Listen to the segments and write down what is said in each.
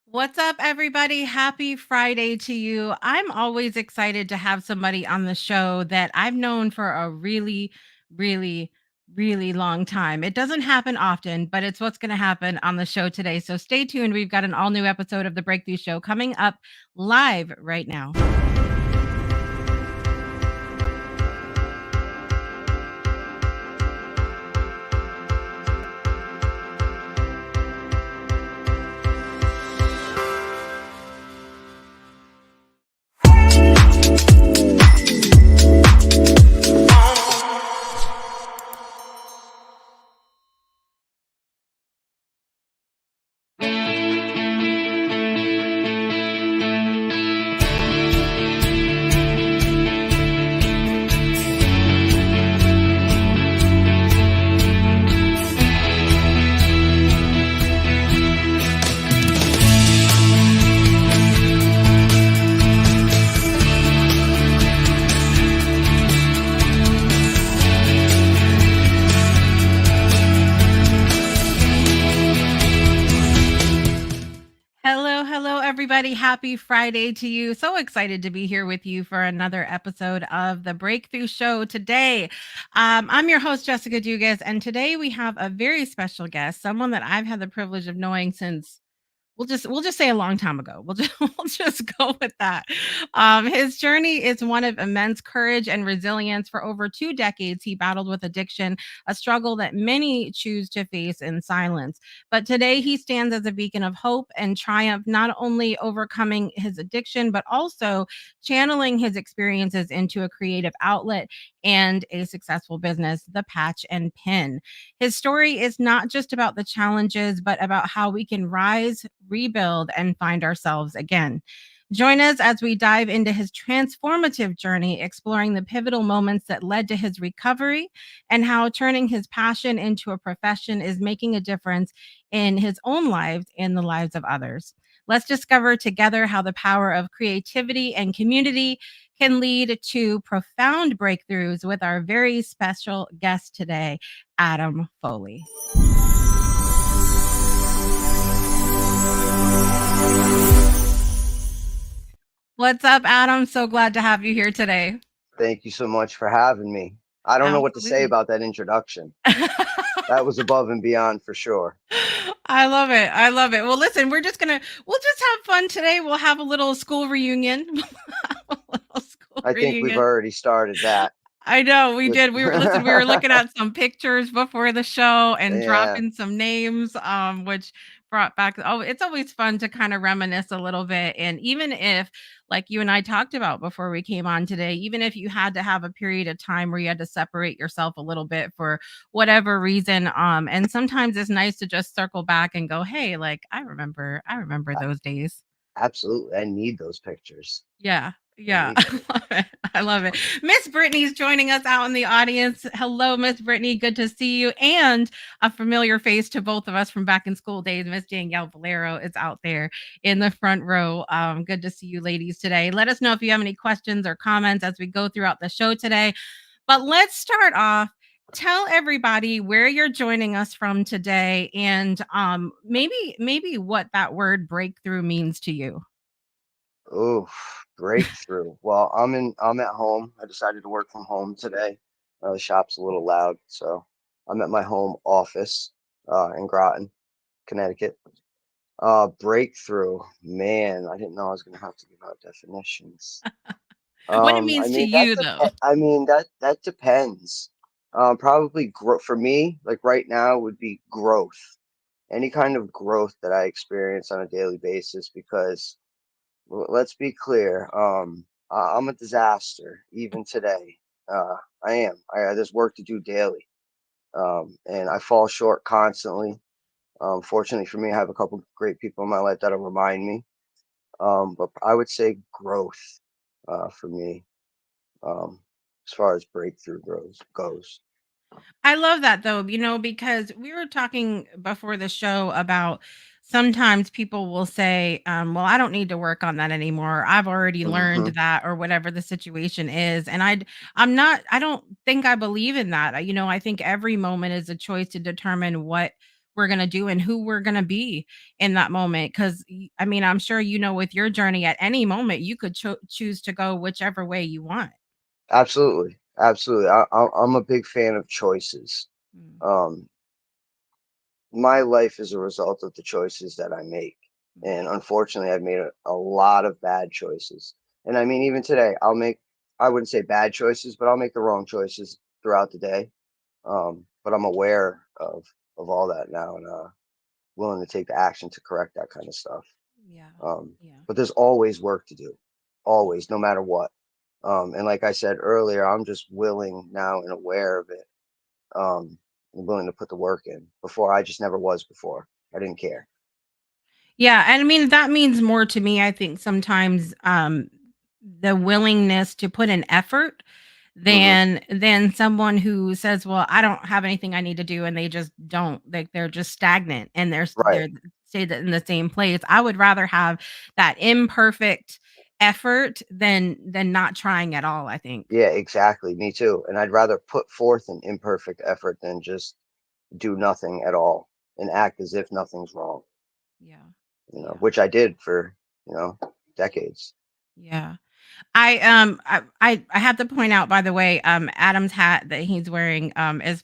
What's up, everybody? Happy Friday to you. I'm always excited to have somebody on the show that I've known for a really, really long time. It doesn't happen often, but it's what's going to happen on the show today. So stay tuned. We've got an all new episode of The Breakthrough Show coming up live right now. Hello, everybody. Happy Friday to you. So excited to be here with you for another episode of The Breakthrough Show today. I'm your host, Jessica Dugas, and today we have a very special guest, someone that I've had the privilege of knowing since we'll just say a long time ago. We'll just go with that. His journey is one of immense courage and resilience. For over 2 decades, he battled with addiction, a struggle that many choose to face in silence. But today, he stands as a beacon of hope and triumph, not only overcoming his addiction, but also channeling his experiences into a creative outlet and a successful business, the Patch and Pin. His story is not just about the challenges, but about how we can rise, rebuild, and find ourselves again. Join us as we dive into his transformative journey, exploring the pivotal moments that led to his recovery and how turning his passion into a profession is making a difference in his own life and the lives of others. Let's discover together how the power of creativity and community can lead to profound breakthroughs with our very special guest today, Adam Foley. What's up, Adam? So glad to have you here today. Thank you so much for having me. I don't know what to say Absolutely. about that introduction. That was above and beyond for sure. I love it. I love it. Well, listen, we'll just have fun today. We'll have a little school reunion. A little school I think we've reunion. already started that. I know we With did. We were looking at some pictures before the show and yeah, dropping some names, which brought back, oh, it's always fun to kind of reminisce a little bit. And even if, like you and I talked about before we came on today, even if you had to have a period of time where you had to separate yourself a little bit for whatever reason, and sometimes it's nice to just circle back and go, hey, like I remember a- those days. absolutely. I need those pictures. Yeah. I Yeah. need I those. love it. I love it. Miss Brittany's joining us out in the audience. Hello, Miss Brittany. Good to see you. And a familiar face to both of us from back in school days. Miss Danielle Valero is out there in the front row. Good to see you ladies today. Let us know if you have any questions or comments as we go throughout the show today. But let's start off. Tell everybody where you're joining us from today and maybe what that word breakthrough means to you. Oh, breakthrough. Well, I'm at home. I decided to work from home today. The shop's a little loud, so I'm at my home office in Groton, Connecticut. Breakthrough. Man, I didn't know I was gonna have to give out definitions. What it I means to mean that you though. I mean that depends. Probably for me, like right now, would be growth. Any kind of growth that I experience on a daily basis, because let's be clear, I'm a disaster even today. I am. There's work to do daily, and I fall short constantly. Fortunately for me, I have a couple great people in my life that'll remind me. But I would say growth for me, um, as far as breakthrough goes. I love that though, because we were talking before the show about sometimes people will say, well, I don't need to work on that anymore. I've already learned Hmm. that or whatever the situation is. And I don't think I believe in that. I think every moment is a choice to determine we're going to do and who we're going to be in that moment. Because I mean, I'm sure you know, with your journey, at any moment you could choose to go whichever way you want. Absolutely, absolutely. I'm a big fan of choices. Mm, Um, my life is a result of the choices that I make. mm, And unfortunately, I've made a lot of bad choices. And I mean, even today, I wouldn't say bad choices, but I'll make the wrong choices throughout the day. But I'm aware of all that now, and willing to take the action to correct that kind of stuff. yeah, Um, yeah, but there's always work to do, yeah, always, no matter what. And like I said earlier, I'm just willing now and aware of it. And willing to put the work in. Before, I just never was before. I didn't yeah. care. Yeah, and I mean that means more to me, I think sometimes, the willingness to put an effort Hmm. than someone who says, "Well, I don't have anything I need to do," and they just don't. Like they're just stagnant and Right. they're stay in the same place. I would rather have that imperfect effort than not trying at all, I think. Yeah, exactly. Me too. And I'd rather put forth an imperfect effort than just do nothing at all and act as if nothing's wrong, Yeah. Yeah. which I did for, you know, decades. Yeah. I have to point out, by the way, Adam's hat that he's wearing is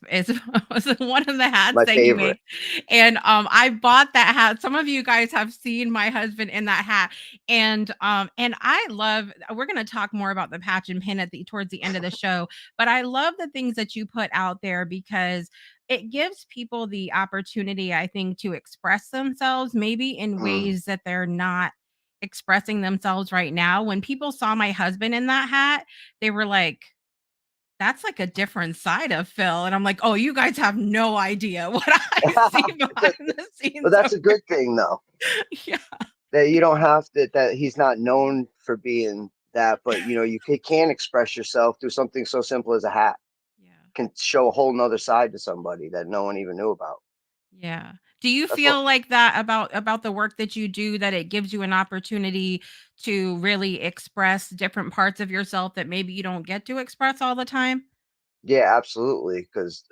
was one of the hats My that he favorite. makes. And I bought that hat. Some of you guys have seen my husband in that hat. And I love, we're gonna talk more about the patch and pin at the towards the end of the show, but I love the things that you put out there because it gives people the opportunity, I think, to express themselves maybe in Mm. ways that they're not expressing themselves right now. When people saw my husband in that hat, they were like, "That's like a different side of Phil." And I'm like, "Oh, you guys have no idea what I see That- behind the but scenes that's over a good thing, though, here." Yeah. that you don't have to, that he's not known for being that, but you can express yourself through something so simple as a hat. Yeah. Can show a whole nother side to somebody that no one even knew about. Yeah. Do you That's what. feel like that about the work that you do, that it gives you an opportunity to really express different parts of yourself that maybe you don't get to express all the time? Yeah, absolutely. Because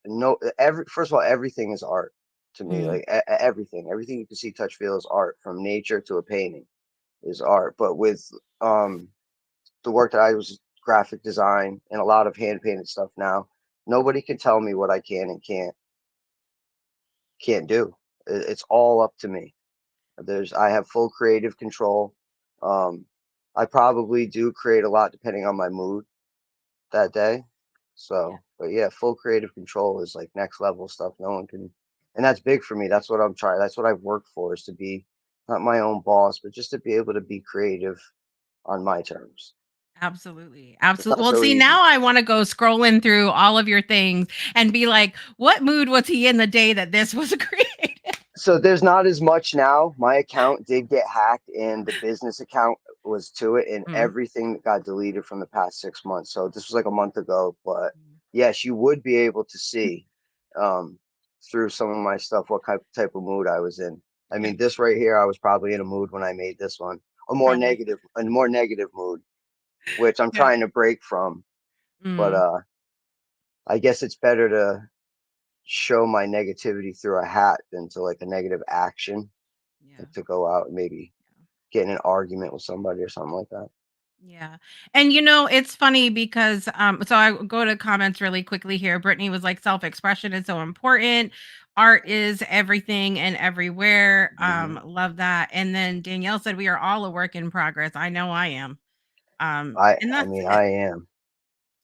no, every first of all, everything is art to me. Mm, Like everything you can see, touch, feel is art. From nature to a painting is art. But with um the work that I was graphic design and a lot of hand painted stuff now, nobody can tell me what I can and can't do. It's all up to me. I have full creative control. Um, I probably do create a lot depending on my mood that day. yeah. But yeah, full creative control is like next level stuff. No one can, and that's big for me. That's what I'm trying. That's what I've worked for, is to be not my own boss, but just to be able to be creative on my terms. Absolutely. It's Absolutely. not Well, so see, easy. now I want to go scrolling through all of your things and be like, what mood was he in the day that this was created? So there's not as much now. My account did get hacked, and the business account was to it, and Mm, everything got deleted from the past 6 months. So this was like a month ago, but mm, yes, you would be able to see um, through some of my stuff what type of mood I was in. I yeah, mean, this right here, I was probably in a mood when I made this one, probably. a more negative mood, which I'm Yeah. trying to break from. But Mm, I guess it's better to show my negativity through a hat than to like a negative action, yeah. like to go out and maybe get in an argument with somebody or something like that. Yeah. And it's funny because so I go to comments really quickly here. Brittany was like, self-expression is so important. Art is everything and everywhere. Hmm. Love that. And then Danielle said we are all a work in progress. I know I am. And I that's mean, it. I am.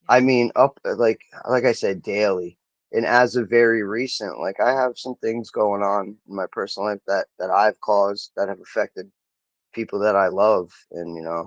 I Yeah. mean, up like I said, daily. And as of very recent, like I have some things going on in my personal life that I've caused that have affected people that I love, and Yeah.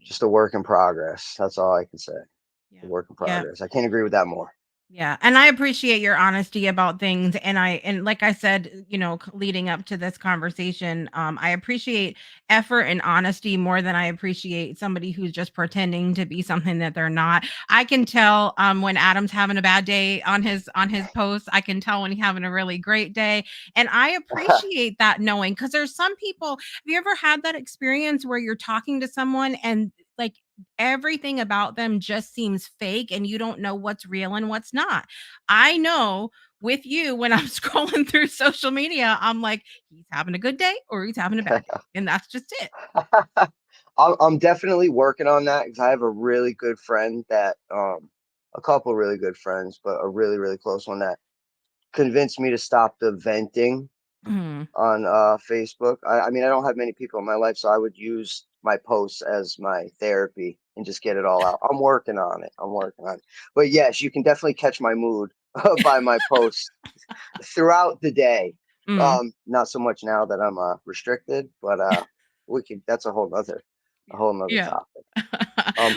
just a work in progress. That's all I can say. A Yeah. work in Yeah. progress. I can't agree with that more. Yeah, and I appreciate your honesty about things, and like I said, leading up to this conversation, I appreciate effort and honesty more than I appreciate somebody who's just pretending to be something that they're not. I can tell when Adam's having a bad day on his post. I can tell when he's having a really great day, and I appreciate that knowing, because there's some people. Have you ever had that experience where you're talking to someone and like everything about them just seems fake and you don't know what's real and what's not? I know with you when I'm scrolling through social media. I'm like, he's having a good day or he's having a bad day. And that's just it. I'm definitely working on that because I have a really good friend that, a couple really good friends, but a really, really close one that convinced me to stop the venting Mhm. on Facebook. I mean, I don't have many people in my life, so I would use my posts as my therapy and just get it all out. I'm working on it. I'm working on it. But yes, you can definitely catch my mood by my posts throughout the day. Mm. Not so much now that I'm restricted, but we could. That's a whole nother Yeah. topic.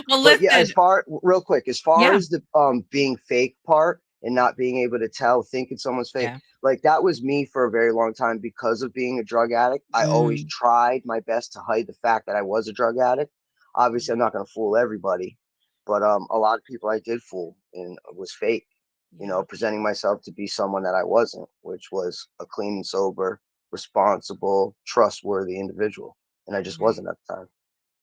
Well, But yeah, as listen. far real quick, as far Yeah. as the being fake part and not being able to tell, thinking someone's fake, Yeah. like that was me for a very long time because of being a drug addict. I always Mm. tried my best to hide the fact that I was a drug addict. Obviously, I'm Yeah. not going to fool everybody, but a lot of people I did fool and was fake. Yeah. Presenting myself to be someone that I wasn't, which was a clean and sober, responsible, trustworthy individual, and I just Right. wasn't at the time.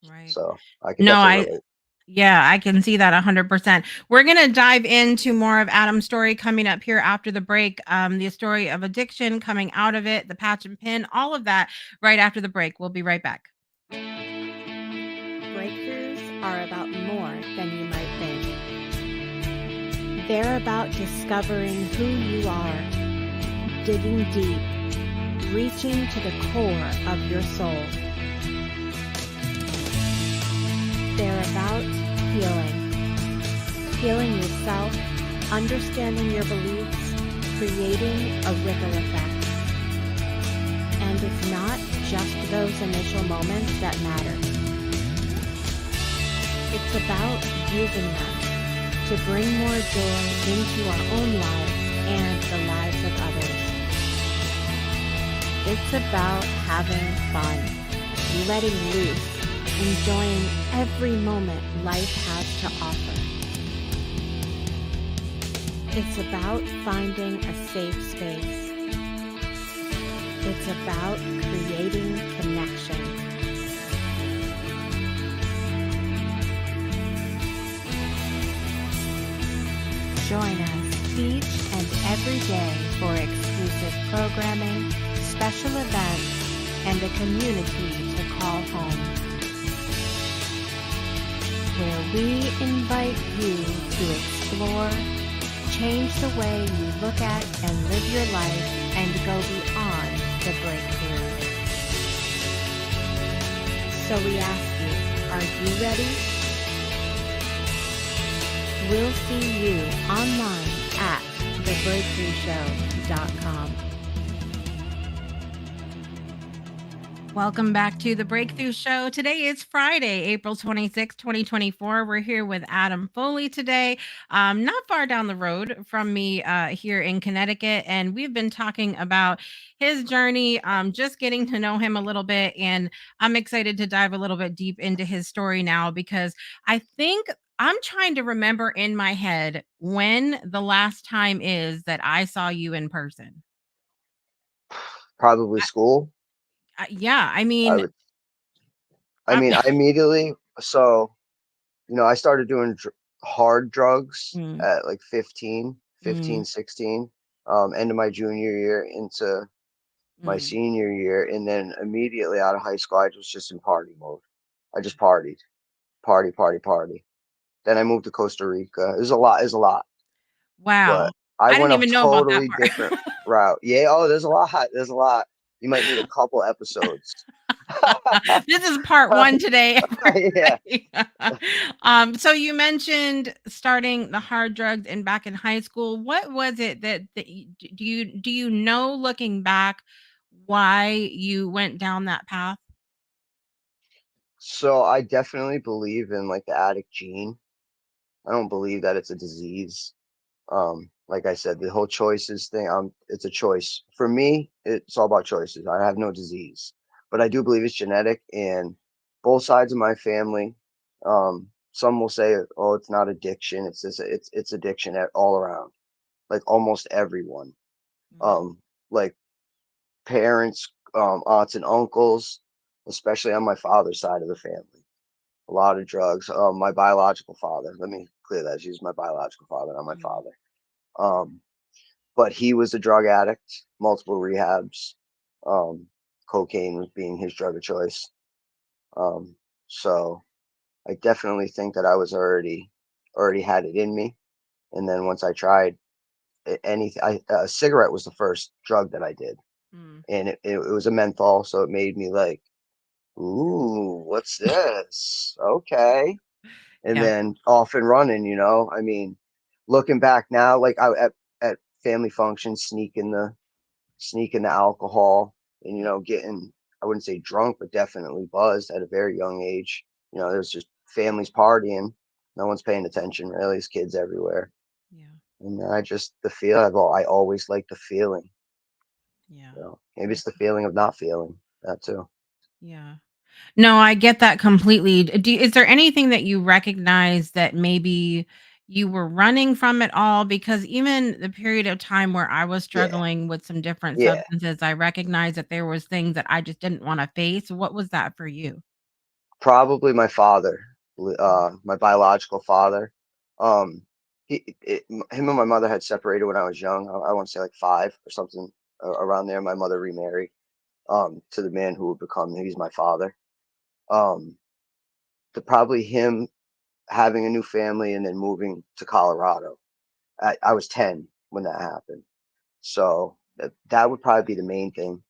Right. So I could No, definitely I relate. yeah, I can see that 100%. We're going to dive into more of Adam's story coming up here after the break. The story of addiction, coming out of it, the patch and pin, all of that right after the break. We'll be right back. Breakthroughs are about more than you might think. They're about discovering who you are, digging deep, reaching to the core of your soul. They're about healing yourself, understanding your beliefs, creating a ripple effect. And it's not just those initial moments that matter. It's about using them to bring more joy into our own lives and the lives of others. It's about having fun, letting loose, enjoying every moment life has to offer. It's about finding a safe space. It's about creating connection. Join us each and every day for exclusive programming, special events, and a community to call home, where we invite you to explore, change the way you look at and live your life, and go beyond the breakthrough. So we ask you, are you ready? We'll see you online at thebreakthroughshow.com. Welcome back to the Breakthrough Show. Today is Friday, April 26th, 2024. We're here with Adam Foley today, not far down the road from me here in Connecticut. And we've been talking about his journey, just getting to know him a little bit. And I'm excited to dive a little bit deep into his story now because I think I'm trying to remember in my head when the last time is that I saw you in person. Probably school. Yeah, I I mean, would. I I'm, mean, I immediately. So I started doing hard drugs Mm, at like 15, mm, 15, 16. End of my junior year into my mm. senior year, and then immediately out of high school, I was just in party mode. I just partied, party, party, party. Then I moved to Costa Rica. It was a lot. It was a lot, but Wow. I I didn't went a even know about that totally part. different route. Yeah. Oh, there's a lot. There's a lot. You might need a couple episodes. This is part 1 today, Yeah. everybody. So you mentioned starting the hard drugs and back in high school. What was it that do you know looking back why you went down that path? So I definitely believe in like the addict gene. I don't believe that it's a disease. Like I said, the whole choices thing, it's a choice. For me, it's all about choices. I have no disease, but I do believe it's genetic and both sides of my family. Some will say, oh, it's not addiction. It's just, it's addiction all around, like almost everyone. Mm, Um, like parents, aunts and uncles, especially on my father's side of the family. A lot of drugs. My biological father. Let me clear that. He's my biological father, not my mm, father. Um, but he was a drug addict, multiple rehabs, um, cocaine being his drug of choice. So I definitely think that I was already had it in me. And then once I tried anything, a cigarette was the first drug that I did, Mm. and it was a menthol, so it made me like, ooh, what's this? Okay. And Yeah. then off and running, I mean, looking back now, like at family functions, sneaking the alcohol, and getting, I wouldn't say drunk, but definitely buzzed at a very young age. There's just families partying, no one's paying attention really. There's kids everywhere, Yeah. and I just the feel. I always like the feeling. Yeah. Maybe it's the feeling of not feeling that too. Yeah. No, I get that completely. Is there anything that you recognize that maybe you were running from it all? Because even the period of time where I was Yeah, struggling with some different yeah. substances, I recognized that there was things that I just didn't want to face. What was that for you? Probably my father, Mm. my biological father. Um, him and my mother had separated when I was young. I want to say like 5 or something around there. My mother remarried to the man who would become he's my father. Um, probably him having a new family and then moving to Colorado. I was 10 when that happened, so that would probably be the main thing.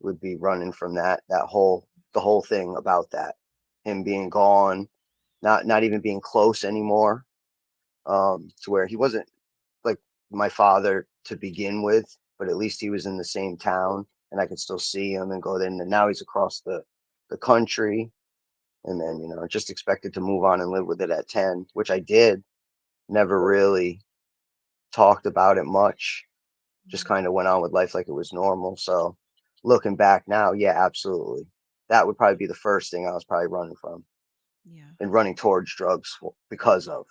Would be running from the whole thing about that, him being gone, not even being close anymore, to where he wasn't like my father to begin with, but at least he was in the same town and I could still see him and go there. And then now he's across the country, and then just expected to move on and live with it at 10, which I did. Never really talked about it much, just Mhm. kind of went on with life like it was normal. So looking back now, yeah, absolutely, that would probably be the first thing I was probably running from Yeah. and running towards drugs because of.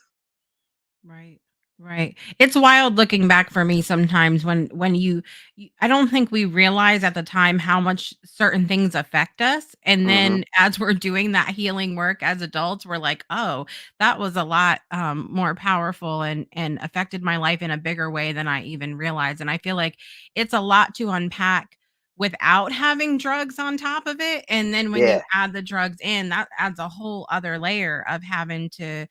Right. Right. It's wild looking back for me sometimes when you I don't think we realize at the time how much certain things affect us. And Hmm. then as we're doing that healing work as adults, we're like, "Oh, that was a lot more powerful and affected my life in a bigger way than I even realized." And I feel like it's a lot to unpack without having drugs on top of it. And then when you Yeah, add the drugs in, that adds a whole other layer of having to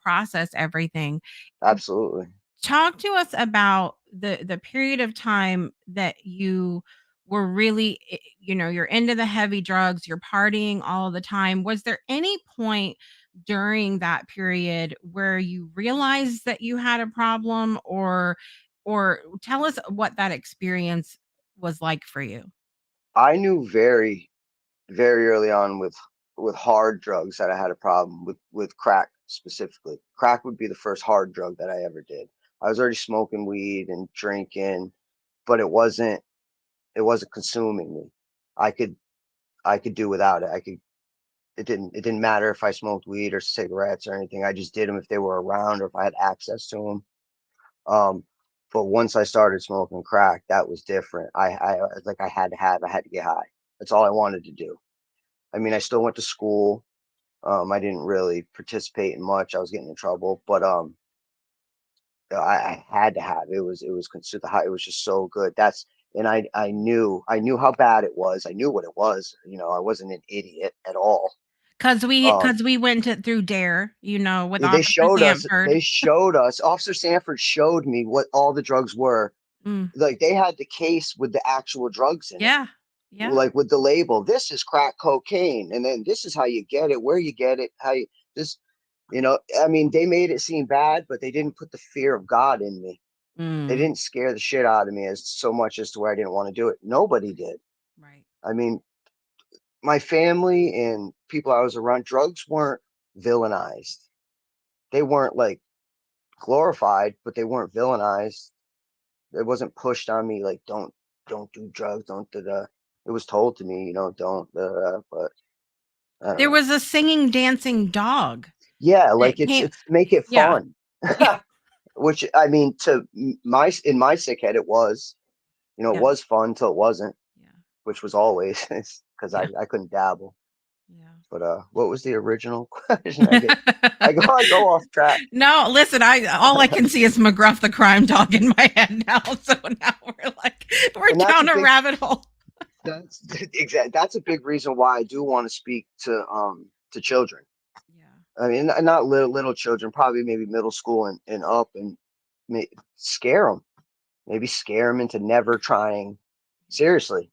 process everything. absolutely. Talk to us about the period of time that you were really you're into the heavy drugs, you're partying all the time. Was there any point during that period where you realized that you had a problem, or tell us what that experience was like for you? I knew very, very early on with hard drugs that I had a problem with crack specifically. Crack would be the first hard drug that I ever did. I was already smoking weed and drinking, but it wasn't consuming me. I could I could do without it. It didn't matter if I smoked weed or cigarettes or anything. I just did them if they were around or if I had access to them. Um, but once I started smoking crack, that was different. Like I had to get high. That's all I wanted to do. I mean, I still went to school. I didn't really participate in much. I was getting in trouble, but I had to have it. It was considered high. It was just so good. And I knew how bad it was. I knew what it was. I wasn't an idiot at all. Cuz Um, we went through Dare, with they Officer showed us. Sanford. They showed us. Officer Sanford showed me what all the drugs were. Mm, Like they had the case with the actual drugs in it, yeah. Yeah. like with the label. This is crack cocaine, and then this is how you get it, where you get it, how you this. I mean, they made it seem bad, but they didn't put the fear of God in me. They Mm, didn't scare the shit out of me as so much as to where I didn't want to do it. Nobody did. right. I mean, my family and people I was around, drugs weren't villainized. They weren't like glorified, but they weren't villainized. It wasn't pushed on me like don't do drugs, don't da da. It was told to me, don't but I don't There know. was a singing, dancing dog Yeah, that like it's came. it's make it Yeah. fun. Which I mean, my in my sick head, it was, it Yeah. was fun till it wasn't, Yeah. which was always because I Yeah. I couldn't dabble. Yeah. But what was the original question? I go off track. No, listen, I all I can see is McGruff the crime dog in my head now. So now we're And that's a down a big rabbit hole. that's exact. That's a big reason why I do want to speak to children. Yeah. I mean, not little children, probably maybe middle school and up, and scare them. Maybe scare them into never trying seriously,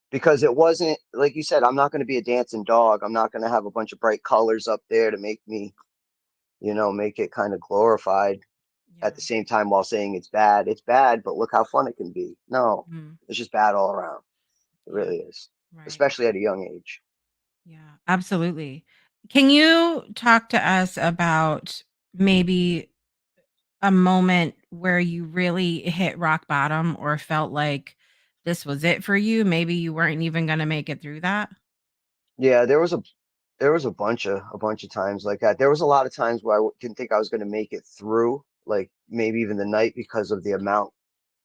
because it wasn't like you said. I'm not going to be a dancing dog. I'm not going to have a bunch of bright colors up there to make me, make it kind of glorified Yeah. at the same time while saying it's bad. It's bad, but look how fun it can be. No, Mhm. it's just bad all around. It Yeah. really is, Right. especially at a young age. Yeah, absolutely. Can you talk to us about maybe a moment where you really hit rock bottom or felt like this was it for you? Maybe you weren't even going to make it through that? Yeah, there was a bunch of times like that. There was a lot of times where didn't think I was going to make it through, like maybe even the night, because of the amount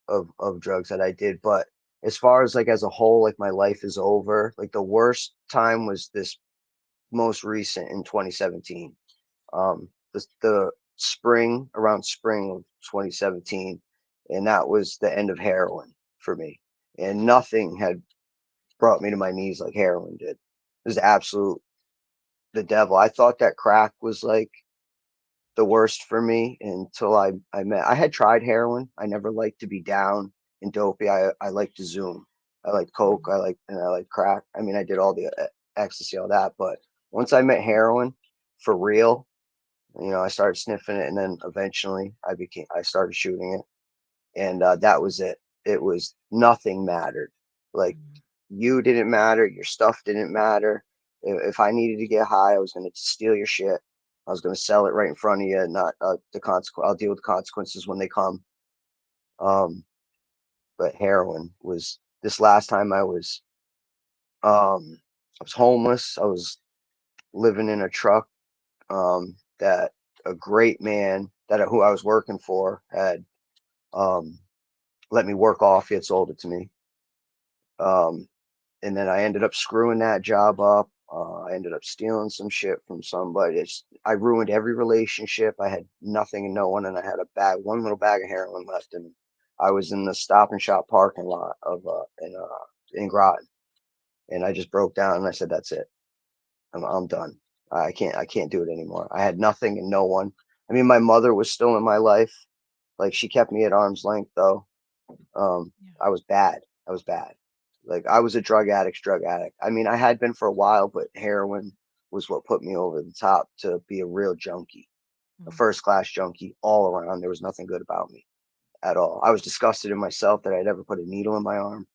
of drugs that I did. But as far as like as a whole, like my life is over. Like the worst time was this most recent in 2017. The spring, around spring of 2017, and that was the end of heroin for me. And nothing had brought me to my knees like heroin did. It was absolute the devil. I thought that crack was like the worst for me until I had tried heroin. I never liked to be down and dopey. I like to zoom. I like coke. Mhm. I like crack. I mean, I did all the ecstasy, all that. But once I met heroin for real, I started sniffing it, and then eventually I started shooting it, and that was it. It was nothing mattered. Like Mhm. you didn't matter, your stuff didn't matter. If I needed to get high, I was going to steal your shit. I was going to sell it right in front of you, and not the consequence. I'll deal with the consequences when they come. Um, but heroin was this last time I was homeless. I was living in a truck that a great man who I was working for had um, let me work off. He had sold it to me. Um, and then I ended up screwing that job up. I ended up stealing some shit from somebody. I ruined every relationship. I had nothing and no one, and I had one little bag of heroin left, and I was in the Stop and Shop parking lot of in Groton, and I just broke down and I said, "That's it. I'm done. I can't do it anymore." I had nothing and no one. I mean, my mother was still in my life. Like she kept me at arm's length though. Yeah. I was bad. I was bad. Like I was a drug addict. I mean, I had been for a while, but heroin was what put me over the top to be a real junkie, a Mhm. first class junkie all around. There was nothing good about me at all. I was disgusted in myself that I'd ever put a needle in my arm.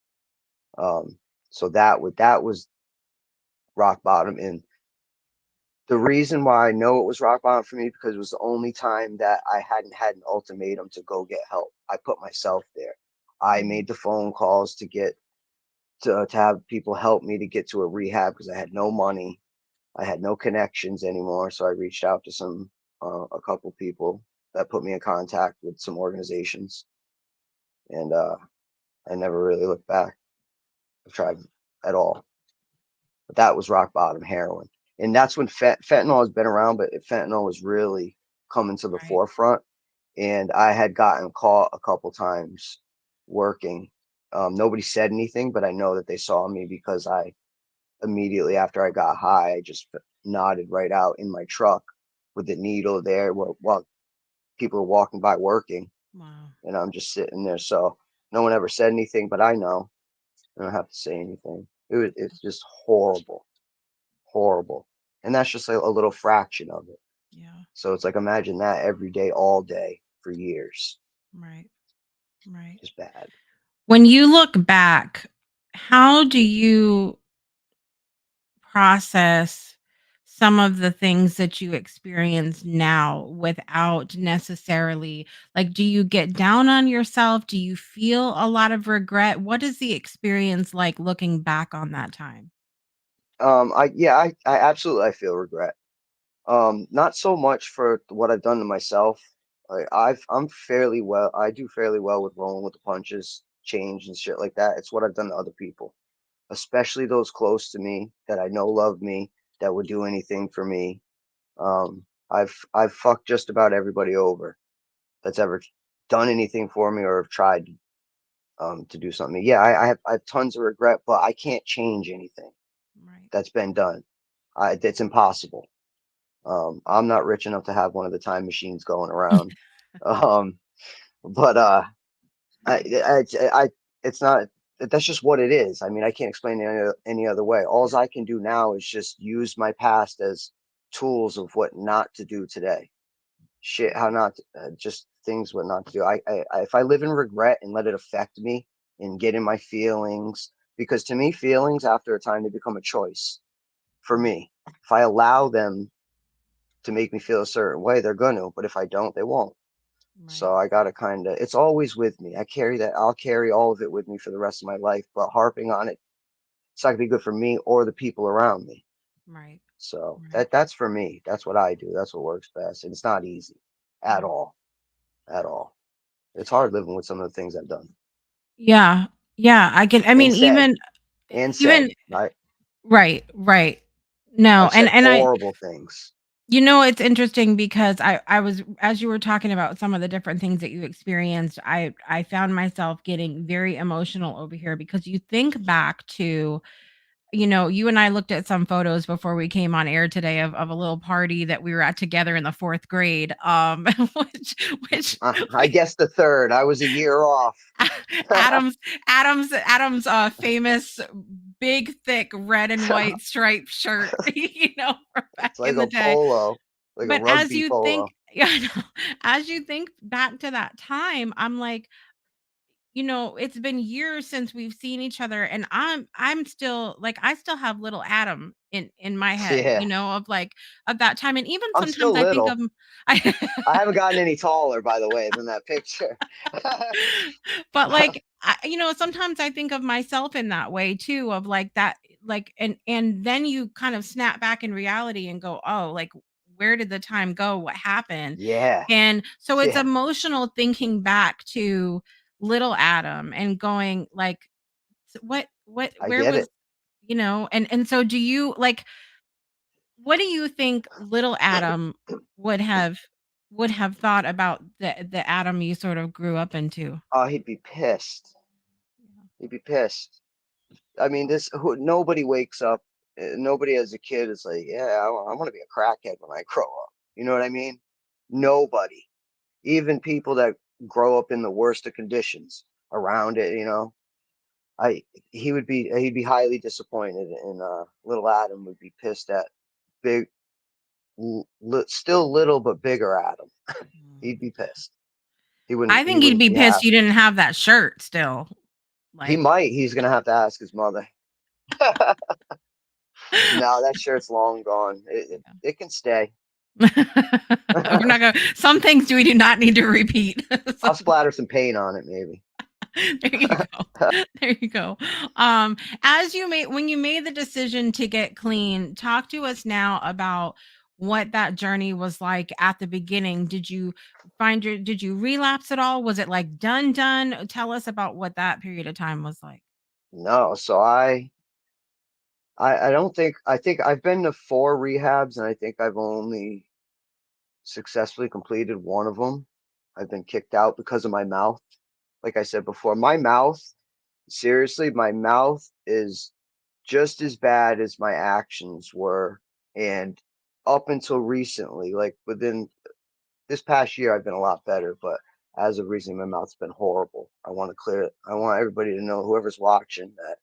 Um, so that was rock bottom. And the reason why I know it was rock bottom for me, because it was the only time that I hadn't had an ultimatum to go get help. I put myself there. I Mhm. made the phone calls to have people help me to get to a rehab, because I had no money. I had no connections anymore. So I reached out to a couple people that put me in contact with some organizations, and I never really looked back. I've tried at all, but that was rock bottom, heroin. And that's when fentanyl has been around, but fentanyl was really coming to the Right. forefront. And I had gotten caught a couple times working. Nobody said anything, but I know that they saw me, because I immediately after I got high, I just nodded right out in my truck with the needle there while people are walking by working, Wow. and I'm just sitting there. So no one ever said anything, but I know I don't have to say anything. It's just horrible, horrible. And that's just a little fraction of it. Yeah. So it's like imagine that every day, all day for years. Right. Right. Just bad. When you look back, how do you process some of the things that you experience now without necessarily like do you get down on yourself? Do you feel a lot of regret? What is the experience like looking back on that time? I absolutely I feel regret. Not so much for what I've done to myself. I do fairly well with rolling with the punches, change and shit like that. It's what I've done to other people, especially those close to me that I know love me. that would do anything for me. I've fucked just about everybody over that's ever done anything for me or have tried to do something. Yeah, I have tons of regret, but I can't change anything Right. that's been done. It's impossible. I'm not rich enough to have one of the time machines going around. Um, but I it's not. That's just what it is. I mean, I can't explain it any other way. All I can do now is just use my past as tools of what not to do today. Shit, how not to, just things what not to do. If I live in regret and let it affect me and get in my feelings, because to me, feelings after a time they become a choice for Right. me. If I allow them to make me feel a certain way, they're gonna. But if I don't, they won't. Right. So I gotta kind of. It's always with me. I carry that. I'll carry all of it with me for the rest of my life. But harping on it, it's not gonna be good for me or the people around me. Right. So Right. that's for me. That's what I do. That's what works best. And it's not easy at Right. all. At all. It's hard living with some of the things I've done Yeah. Yeah. I and mean, said even, right. right. Right. No. I've said And horrible things. it's interesting because I was, as you were talking about some of the different things that you experienced, I found myself getting very emotional over here because you think back to, you and I looked at some photos before we came on air today of a little party that we were at together in the 4th grade, which which I guess the third. I was a year off. Adam's Adam's famous big thick red and white striped shirt, from back It's like in the a day. polo, like a But as rugby you think polo. yeah, I know. As you think back to that time, I'm like, it's been years since we've seen each other, and I'm still like, I still have little Adam in my head, Yeah, of like, of that time, and even I'm sometimes still I think little. of I I haven't gotten any taller, by the way, than that picture. but like, sometimes I think of myself in that way too, of like that, like, and then you kind of snap back in reality and go, oh, like, where did the time go? What happened? Yeah, And so it's yeah, emotional thinking back to little Adam and going like, what, I where get was, it. and so do you like, what do you think little Adam would have thought about the Adam you sort of grew up into? Oh, he'd be pissed. He'd be pissed. I mean, nobody wakes up. Nobody as a kid is like, yeah, I want to be a crackhead when I grow up. You know what I mean? Nobody, even people that grow up in the worst of conditions around it. I he'd be highly disappointed, and little Adam would be pissed at big, still little but bigger Adam. Mm. He'd be pissed. He wouldn't. I He think he'd wouldn't be be pissed you happy. didn't have that shirt still, He like might. He's gonna have to ask his mother. No, that shirt's long gone. It can stay. we're not gonna some things we do not need to repeat. I'll Some splatter some paint on it, maybe. there you go. There you go. As you made when you made the decision to get clean, talk to us now about what that journey was like at the beginning. Did you relapse at all? Was it like done? Tell us about what that period of time was like. No, so I don't think I think I've been to 4 rehabs, and I think I've only successfully completed one of them. I've been kicked out because of my mouth. Like I said before, my mouth, seriously, my mouth is just as bad as my actions were. And up until recently, like within this past year, I've been a lot better. But as of recently, my mouth's been horrible. I want to clear it. I want everybody to know, whoever's watching, that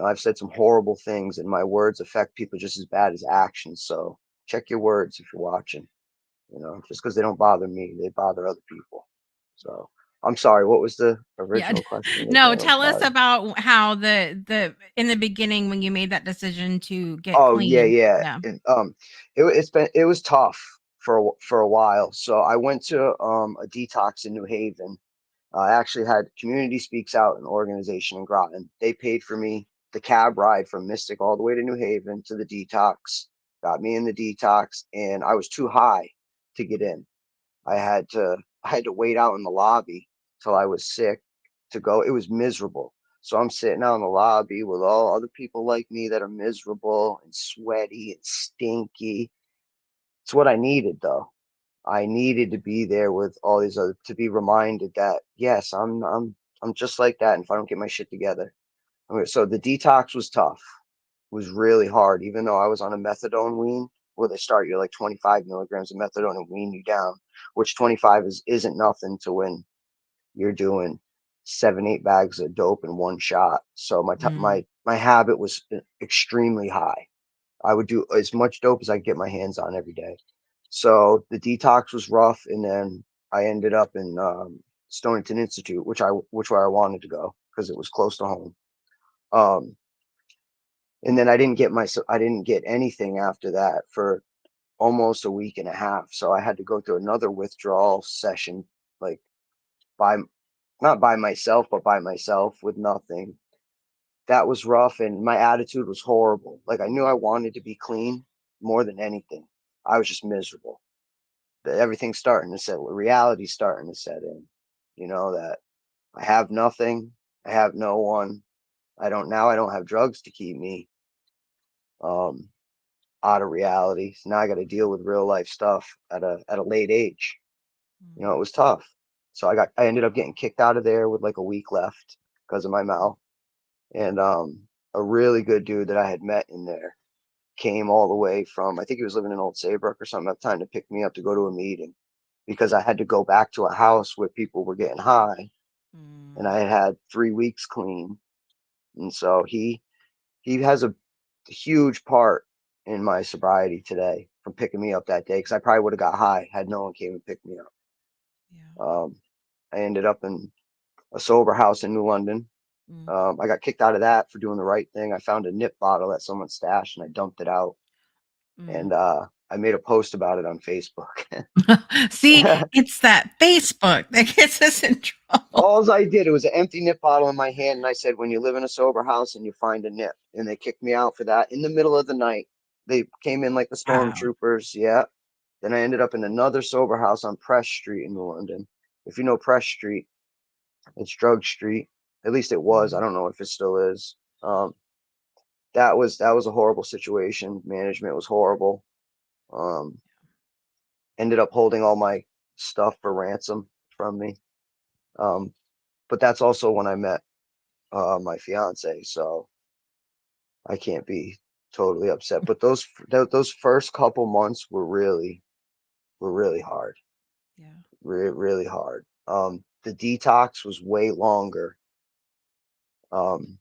I've said some horrible things, and my words affect people just as bad as actions. So check your words if you're watching. Just because they don't bother me, they bother other people. So I'm sorry. What was the Yeah. original question No, again? I'm tell us sorry. about how the in the beginning when you made that decision to get Oh yeah, clean. yeah. Yeah. It was tough for a while. So I went to a detox in New Haven. I actually had Community Speaks Out, an organization in Groton. They paid for me the cab ride from Mystic all the way to New Haven to the detox. Got me in the detox, and I was too high to get in. I had to wait out in the lobby till I was sick to go. It was miserable. So I'm sitting out in the lobby with all other people like me that are miserable and sweaty and stinky. It's what I needed though. I needed to be there with all these other to be reminded that yes, I'm just like that. And if I don't get my shit together, so the detox was tough, was really hard. Even though I was on a methadone wean, where they start you like 25 milligrams of methadone and wean you down, which 25 isn't nothing to when you're doing 7, 8 bags of dope in one shot. So Mm. my habit was extremely high. I would do as much dope as I could get my hands on every day. So the detox was rough, and then I ended up in Stonington Institute, which where I wanted to go because it was close to home. Um, and then I didn't get anything after that for almost a week and a half. So I had to go through another withdrawal session, like by not by myself, but by myself with nothing. That was rough, and my attitude was horrible. Like I knew I wanted to be clean more than anything. I was just miserable. That everything's starting to set, reality's starting to set in. You know that I have nothing, I have no one. I don't have drugs to keep me um out of reality. So now I got to deal with real life stuff at a late age. You know, Mm. it was tough. So I ended up getting kicked out of there with like a week left because of my mouth. And a really good dude that I had met in there came all the way from, I think he was living in Old Saybrook or something at the time, to pick me up to go to a meeting because I had to go back to a house where people were getting high, and Mm. I had 3 weeks clean. And so he has a huge part in my sobriety today from picking me up that day, because I probably would have got high had no one came and picked me up. Yeah. Um, I ended up in a sober house in New London. Mm. I got kicked out of that for doing the right thing. I found a nip bottle that someone stashed and I dumped it out. Mm. And I made a post about it on Facebook. See, it's that Facebook that gets us in trouble. All I did, it was an empty nip bottle in my hand, and I said, "When you live in a sober house and you find a nip," and they kicked me out for that in the middle of the night. They came in like the Wow. stormtroopers. Yeah. Then I ended up in another sober house on Press Street in New London. If you know Press Street, it's Drug Street. At least it was. I Mm. don't know if it still is. That was a horrible situation. Management was horrible. Um, Ended up holding all my stuff for ransom from me. Um, but that's also when I met my fiance, so I can't be totally upset. But those first couple months were really hard, Yeah. really hard. The detox was way longer um,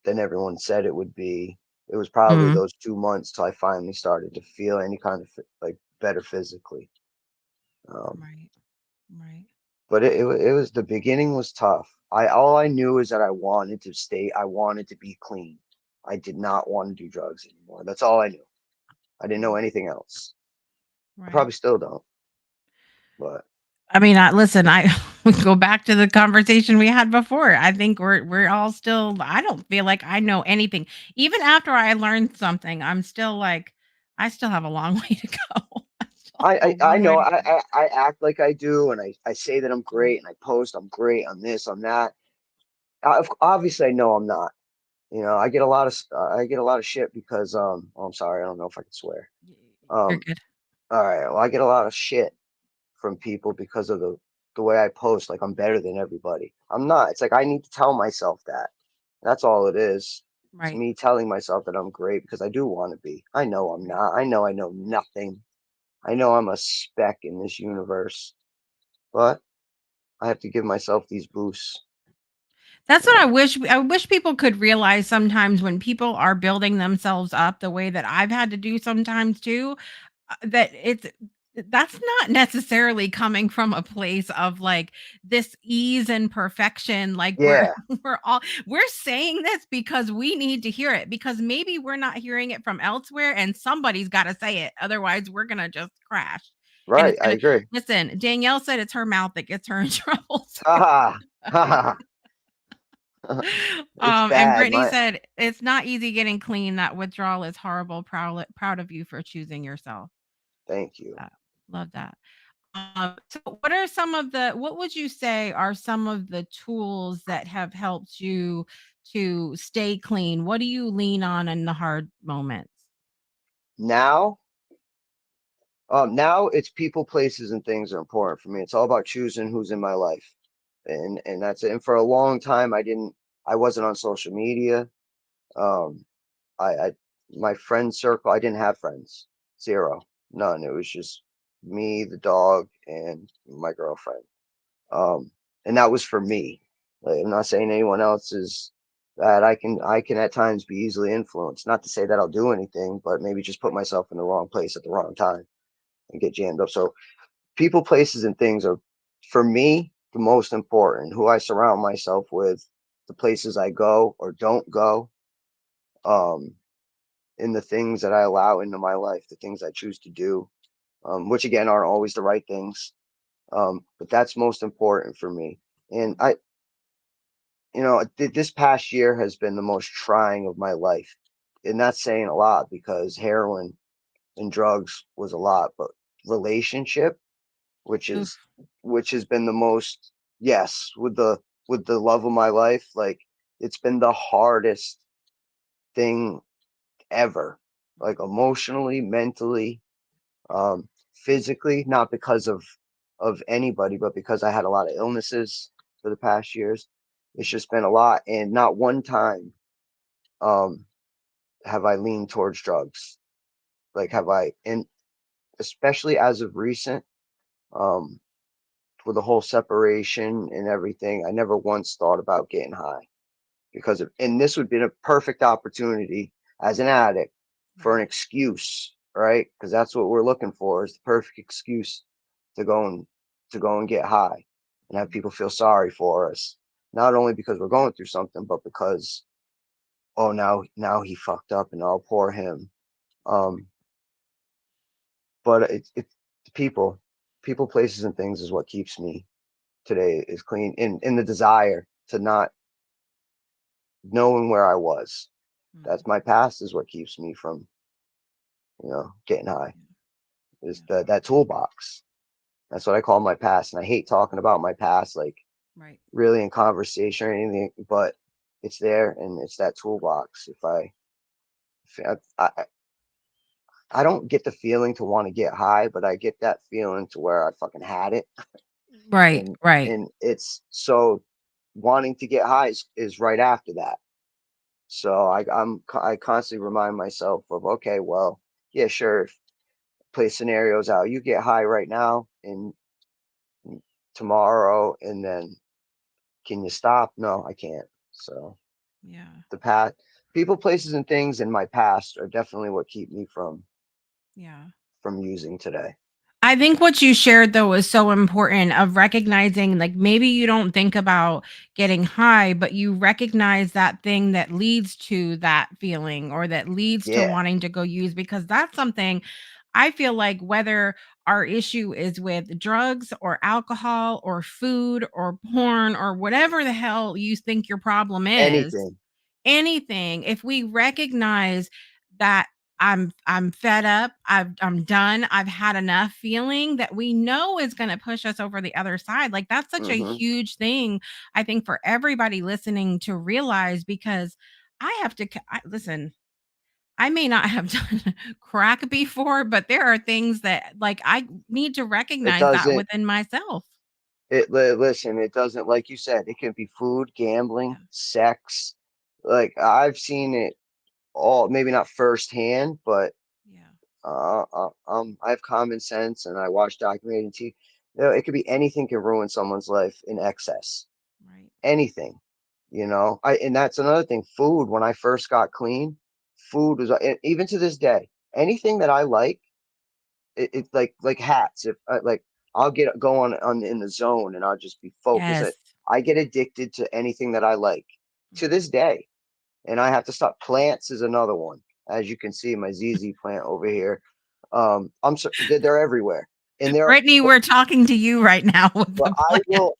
than everyone said it would be. It was probably Mm. those 2 months till I finally started to feel any kind of like better physically. Um, Right. Right. but it was, the beginning was tough. All I knew is that I wanted to be clean. I did not want to do drugs anymore. That's all I knew. I didn't know Right. anything else. I Right. probably still don't, but I mean, listen, I go back to the conversation we had before. I think we're all still. I don't feel like I know anything. Even after I learned something, I'm still like, I still have a long way to go. I still have a I long way know to go. I act like I do, and I say that I'm Mm. great, and I post I'm great on this, on that. Obviously I know I'm not. You know, I get a lot of shit because oh, I'm sorry, I don't know if I can swear. You're Um, good. all right, well, I get a lot of shit from people because of the way I post, like I'm better than everybody. I'm not. It's like I need to tell myself that. That's all it is. It's Right. me telling myself that I'm great because I do want to be. I know I'm Right. not. I know nothing. I know I'm a speck in this universe, but I have to give myself these boosts. That's You what know? I wish people could realize sometimes when people are building themselves up the way that I've had to do sometimes too, that that's not necessarily coming from a place of like this ease and perfection. Like we're Yeah, we're saying this because we need to hear it, because maybe we're not hearing it from elsewhere and somebody's got to say it, otherwise we're gonna just crash. And right. it's I gonna agree. listen, Danielle said it's her mouth that gets her in trouble. Ha ha ha ha. It's And bad. Brittany My said, "It's not easy getting clean. That withdrawal is horrible. Proud of you for choosing yourself." Thank you. Love that. So what are some of the what would you say are some of the tools that have helped you to stay clean? What do you lean on in the hard moments? Now, now it's people, places, and things are important for me. It's all about choosing who's in my life, and that's it. And for a long time, I wasn't on social media. Um, I my friend circle, I didn't have friends, zero, none. It was just me, the dog, and my girlfriend. And that was for me. Like, I'm not saying anyone else is that. I can at times be easily influenced. Not to say that I'll do anything, but maybe just put myself in the wrong place at the wrong time and get jammed up. So people, places, and things are for me the most important. Who I surround myself with, the places I go or don't go, um, and the things that I allow into my life, the things I choose to do, which again aren't always the right things. But that's most important for me. And this past year has been the most trying of my life. And that's saying a lot because heroin and drugs was a lot, but relationship, which Oof. is which has been the most, yes, with the love of my life, like it's been the hardest thing ever. Like emotionally, mentally, physically, not because of anybody, but because I had a lot of illnesses for the past years. It's just been a lot, and not one time um have I leaned towards drugs. Like have I, and especially as of recent, um, with the whole separation and everything, I never once thought about getting high because of, and this would be a perfect opportunity as an addict for an Right. excuse, right? Because that's what we're looking for, is the perfect excuse to go and get high and have people feel sorry for us. Not only because we're going through something, but because, oh, now he fucked up and I'll pour him. Um, but it's people, places, and things is what keeps me today is clean, in the desire to not knowing where I was. Mm. That's my past is what keeps me from, getting high. Yeah. Is Yeah. that toolbox. That's what I call my past. And I hate talking about my past, like Right. really in conversation or anything, but it's there and it's that toolbox. If I don't get the feeling to want to get high, but I get that feeling to where I fucking had it. Right. And Right. and it's so wanting to get high is right after that. So I constantly remind myself of, okay, well, yeah, sure, play scenarios out. You get high right now and tomorrow, and then can you stop? No, I can't. So Yeah. the past, people, places, and things in my past are definitely what keep me Yeah. from using today. I think what you shared though is so important, of recognizing, like, maybe you don't think about getting high, but you recognize that thing that leads to that feeling or that leads to Yeah, wanting to go use, because that's something I feel like, whether our issue is with drugs or alcohol or food or porn or whatever the hell you think your problem is, anything. anything, if we recognize that I'm fed up, I'm done, I've had enough feeling, that we know is going to push us over the other side. Like, that's such a Hmm. huge thing, I think, for everybody listening to realize, because I have to listen, I may not have done crack before, but there are things that, like, I need to It recognize that doesn't. within myself. Listen. It doesn't. Like you said, it can be food, gambling, Yeah. sex. Like I've seen it all. Maybe not firsthand, but Yeah. I have common sense and I watch documentary and TV. It could be anything can ruin someone's life in excess. Right. Anything, and that's another thing. Food, when I first got clean, food was, and even to this day, anything that I like, it's like hats. If like I'll get go on in the zone and I'll just be focused. Yes. I get addicted to anything that I like to Mhm. this day, and I have to stop. Plants is another one. As you can see, my ZZ plant over here. I'm so they're everywhere, and they're Brittany, we're talking to you right now with but the plan.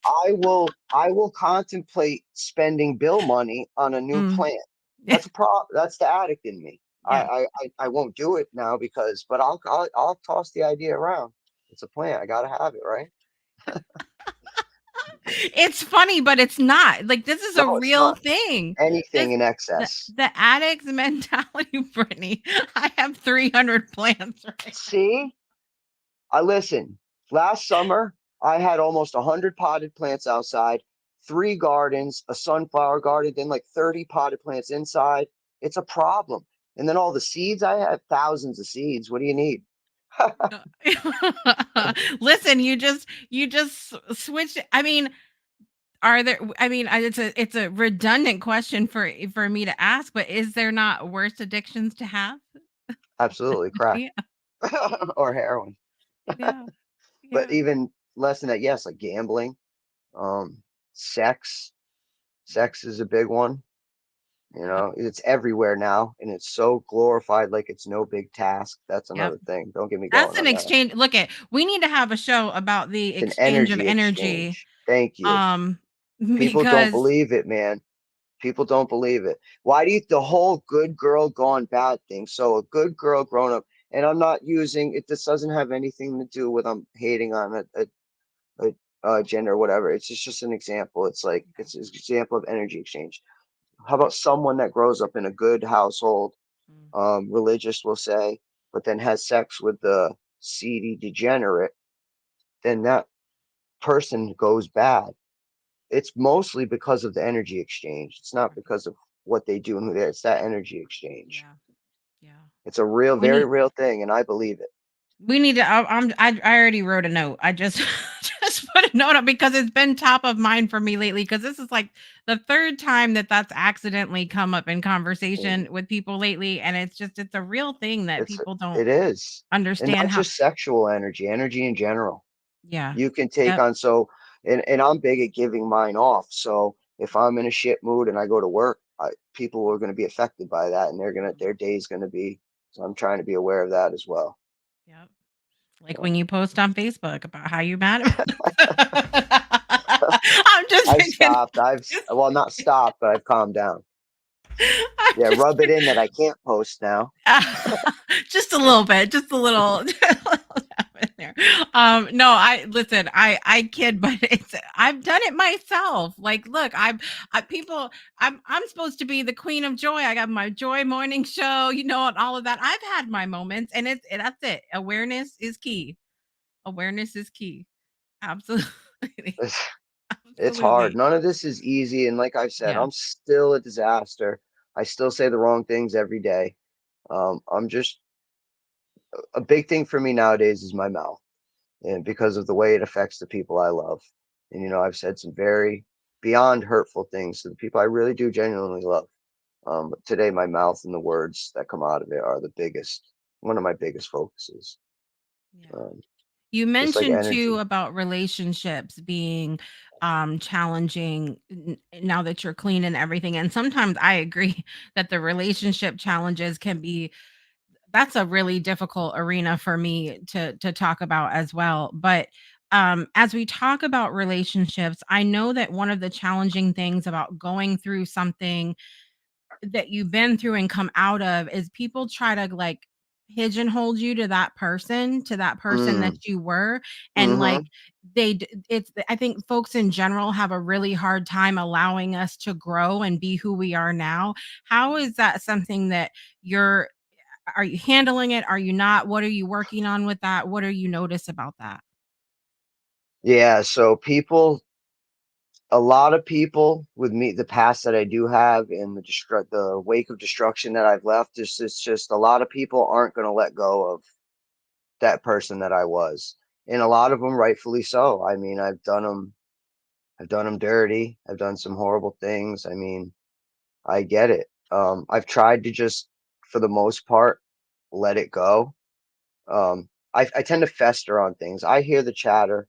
I will contemplate spending bill money on a new Mm. plant. That's the addict in me. Yeah. I won't do it now because, but I'll toss the idea around. It's a plant. I gotta have it, right? It's funny, but it's not. Like, this is No, a it's real not thing. anything This in the excess. the addict's mentality, Brittany. I have 300 plants right now. See, I listen. Last summer, I had almost 100 potted plants outside, 3 gardens, a sunflower garden, then like 30 potted plants inside. It's a problem. And then all the seeds, I have thousands of seeds. What do you need? Listen, you just switched. I mean, are there? I mean, it's a redundant question for me to ask, but is there not worse addictions to have? Absolutely, crack Yeah, or heroin. yeah, But yeah. even less than that, yes, like gambling, um, sex. Sex is a big one. Yep. It's everywhere now, and it's so glorified, like it's no big task. That's Yep. another thing. Don't get me That's going an on that. exchange. Look at we need to have a show about the It's an exchange of energy energy. exchange. Thank you. Um, People don't because believe it, man. People don't believe it. Why do you the whole good girl gone bad thing? So a good girl grown up, and I'm not using it. This doesn't have anything to do with I'm hating on gender or whatever. It's just an example. It's like it's an example of energy exchange. How about someone that grows up in a good household, mm, religious, will say, but then has sex with the seedy degenerate? Then that person goes bad. It's mostly because of the energy exchange. It's not right, because of what they do and who they are. It's that energy exchange. yeah, yeah. It's a real, We very need real thing, and I believe it. we need to. I already wrote a note. I just just put a note up because it's been top of mind for me lately. Because this is like the third time that that's accidentally come up in And conversation with people lately, and it's a real thing that it's people don't it is, and understand not how. just sexual energy, energy in general. Yeah. You can take Yep. on and I'm big at giving mine off. So if I'm in a shit mood and I go to work, people are going to be affected by that, and their day's going to be. So I'm trying to be aware of that as well. Yep. Like when So you post on Facebook about how you mad about I'm just I've picking stopped. Well, not stopped, but I've calmed down. I'm Yeah, just rub it in that I can't post now. just a little bit, just a little, there. No, I listen, I kid, but it's I've done it myself. Like, look, people, I'm supposed to be the queen of joy. I got my joy morning show, and all of that. I've had my moments, and that's it. Awareness is key. Awareness is key. Absolutely. It's, it's hard. Absolutely. None of this is easy, and like I said, Yeah. I'm still a disaster. I still say the wrong things every day. I'm just a big thing for me nowadays is my mouth, and because of the way it affects the people I love. And I've said some very beyond hurtful things to the people I really do genuinely love. But today, my mouth and the words that come out of it are one of my biggest focuses. Yeah. Um, You just like mentioned too energy. about relationships being challenging now that you're clean and everything. And sometimes I agree that the relationship challenges can be that's a really difficult arena for me to talk about as well. But as we talk about relationships, I know that one of the challenging things about going through something that you've been through and come out of is people try to like pigeonhole you to that person that Mm, you were, and like mm-hmm. it's I think folks in general have a really hard time allowing us to grow and be who we are now. How is that something that you're are you handling it? Are you not? What are you working on with that? What do you notice about that? Yeah. So a lot of people with me, the past that I do have, and the wake of destruction that I've left, it's just a lot of people aren't going to let go of that person that I was, and a lot of them rightfully so. I mean, I've done them dirty. I've done some horrible things. I mean, I get it. I've tried to just, for the most part, let it go. I tend to fester on things. I hear the chatter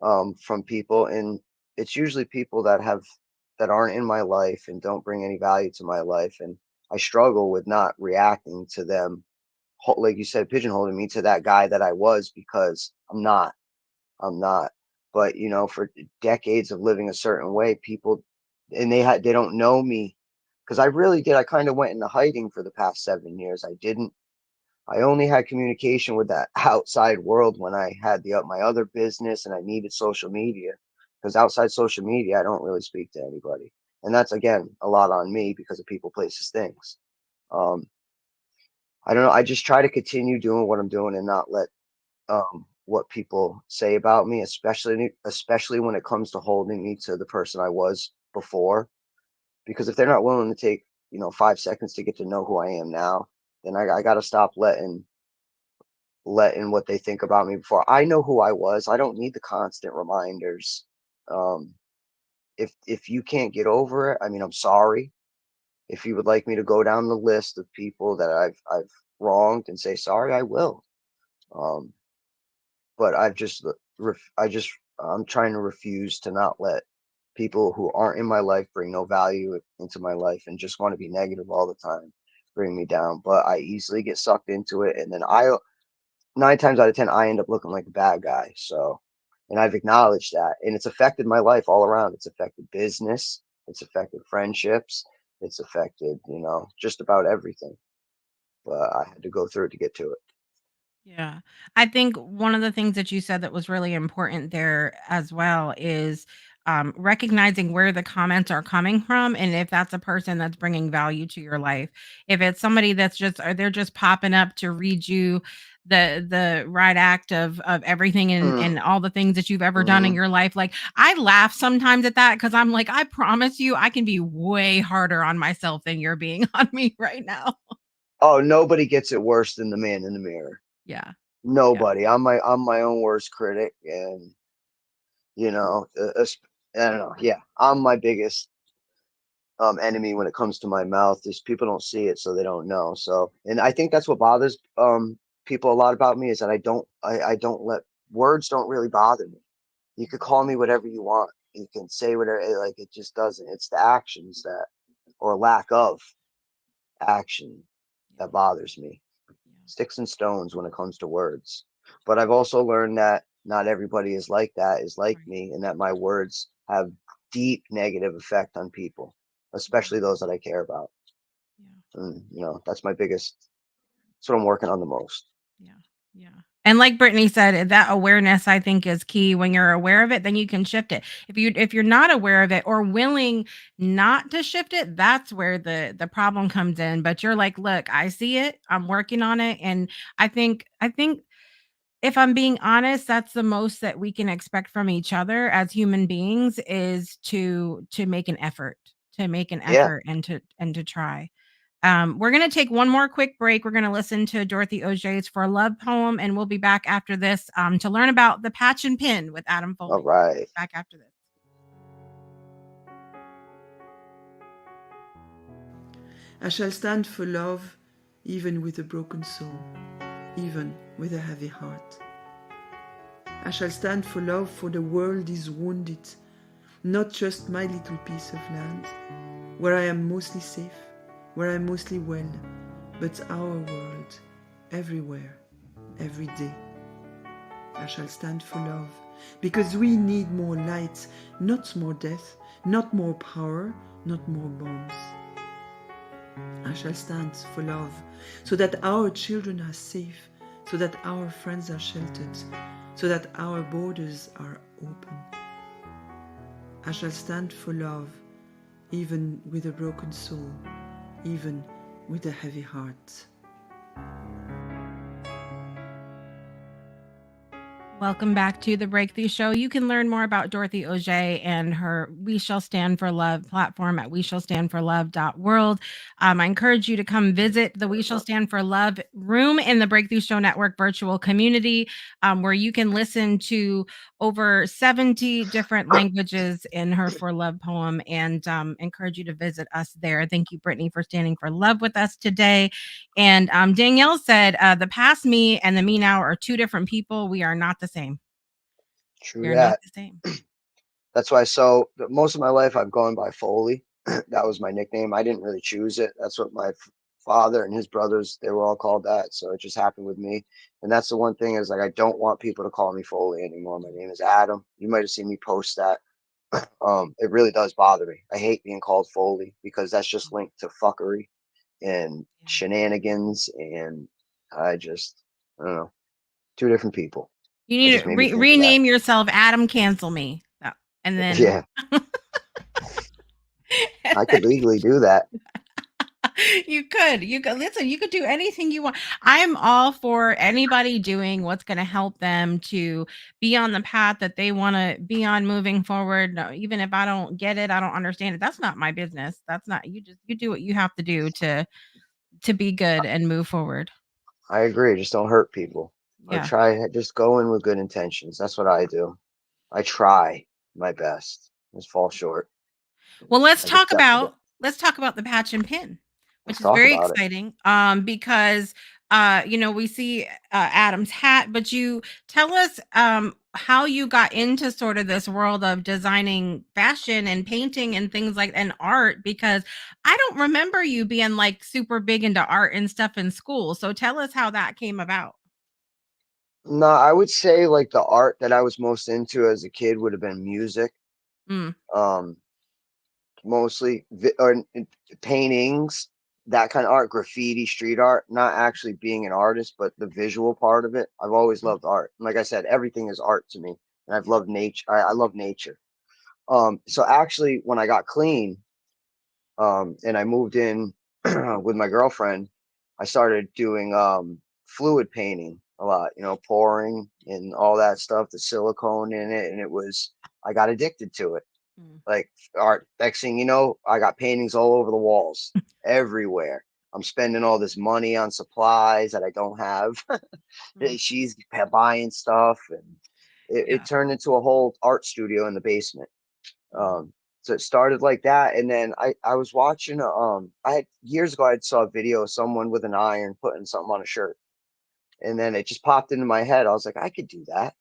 from people, and it's usually people that aren't in my life and don't bring any value to my life, and I struggle with not reacting to them, like you said, pigeonholing me to that guy that I was, because I'm not. But for decades of living a certain way, people, and they don't know me, because I really did. I kind of went into hiding for the past 7 years. I only had communication with that outside world when I had my other business and I needed social media. because outside social media, I don't really speak to anybody. And that's, again, a lot on me because of people, places, things. Um, I don't know. I just try to continue doing what I'm doing and not let what people say about me, especially when it comes to holding me to the person I was before. Because if they're not willing to take 5 seconds to get to know who I am now, then I got to stop letting what they think about me before. I know who I was. I don't need the constant reminders. Um, if you can't get over it, I mean, I'm sorry. If you would like me to go down the list of people that I've wronged and say sorry, I will. Um, but I'm trying to refuse to not let people who aren't in my life bring no value into my life and just want to be negative all the time bring me down. But I easily get sucked into it, and then I 9 times out of 10 I end up looking like a bad guy. So, and I've acknowledged that, and it's affected my life all around. It's affected business, it's affected friendships, it's affected just about everything. But I had to go through it to get to it. Yeah. I think one of the things that you said that was really important there as well is recognizing where the comments are coming from and if that's a person that's bringing value to your life. If it's somebody that's just, or they're just popping up to read you the right act of everything and all the things that you've ever done in Mm-hmm. your life. Like I laugh sometimes at that because I'm like, I promise you I can be way harder on myself than you're being on me right now. Oh, nobody gets it worse than the man in the mirror. Yeah. Yeah. Nobody. I'm my own worst critic, and you know, I don't know. Yeah, I'm my biggest enemy when it comes to my mouth. Is people don't see it, so they don't know. So, and I think that's what bothers people a lot about me is that I don't let words don't really bother me. You could call me whatever you want. You can say whatever. Like it just doesn't. It's the actions that or lack of action Yeah. that bothers me. Yeah. Sticks and stones when it comes to words. But I've also learned that not everybody is like Right. me, and that my words have deep negative effect on people, Yeah. especially those that I care about. Yeah. And that's my biggest. That's what I'm working on the most. Yeah. Yeah. And like Brittany said, that awareness I think is key. When you're aware of it, then you can shift it. If you're not aware of it or willing not to shift it, that's where the problem comes in. But you're like, look, I see it. I'm working on it. And I think if I'm being honest, that's the most that we can expect from each other as human beings is to make an effort, Yeah. and to try. We're going to take one more quick break. We're going to listen to Dorothy O'Jae's For Love poem, and we'll be back after this to learn about the patch and pin with Adam All Foley. right. Back after this. I shall stand for love, even with a broken soul, even with a heavy heart. I shall stand for love, for the world is wounded, not just my little piece of land, where I am mostly safe, where I am mostly well, but our world, everywhere, every day. I shall stand for love, because we need more light, not more death, not more power, not more bombs. I shall stand for love, so that our children are safe, so that our friends are sheltered, so that our borders are open. I shall stand for love, even with a broken soul, even with a heavy heart. Welcome back to the Breakthrough Show. You can learn more about Dorothy Auger and her We Shall Stand for Love platform at weshallstandforlove.world. I encourage you to come visit the We Shall Stand for Love room in the Breakthrough Show Network virtual community, where you can listen to over 70 different languages in her For Love poem, and encourage you to visit us there. Thank you, Brittany, for standing for love with us today. And Danielle said, the past me and the me now are two different people. We are not the same. We True are not that. the same. That's why. So most of my life I've gone by Foley. That was my nickname. I didn't really choose it. That's what my father and his brothers, they were all called that. So it just happened with me. And that's the one thing is like I don't want people to call me Foley anymore. My name is Adam. You might have seen me post that. It really does bother me. I hate being called Foley because that's just linked to fuckery and Yeah. shenanigans, and I don't know, two different people. You It need just to made me think of that. rename yourself Adam Cancel Me. And then Yeah, I could legally do that. you could listen, you could do anything you want. I'm all for anybody doing what's going to help them to be on the path that they want to be on moving forward. No, even if I don't get it, I don't understand it, that's not my business. That's not, you do what you have to do to be good and move forward. I agree. Just don't hurt people. Or Yeah. try, just go in with good intentions. That's what I do. I try my best. Just fall short. Well, I've accepted it. let's talk about the patch and pin, Let's which is talk very about it. exciting. Because we see Adam's hat, but you tell us how you got into sort of this world of designing fashion and painting and things like and art, because I don't remember you being like super big into art and stuff in school. So tell us how that came about. No, I would say like the art that I was most into as a kid would have been music. Mm, Um, mostly paintings, that kind of art, graffiti, street art, not actually being an artist, but the visual part of it. I've always mm, loved art. And like I said, everything is art to me. And I've loved nature. I love nature. So actually when I got clean, and I moved in with my girlfriend, I started doing fluid painting a lot, pouring and all that stuff, the silicone in it, and I got addicted to it. mm. Like art, next thing you know, I got paintings all over the walls, everywhere. I'm spending all this money on supplies that I don't have. Mm. She's buying stuff, and it Yeah. turned into a whole art studio in the basement. Mm, So it started like that, and then I was watching I had years ago I saw a video of someone with an iron putting something on a shirt, and then it just popped into my head. I was like, I could do that,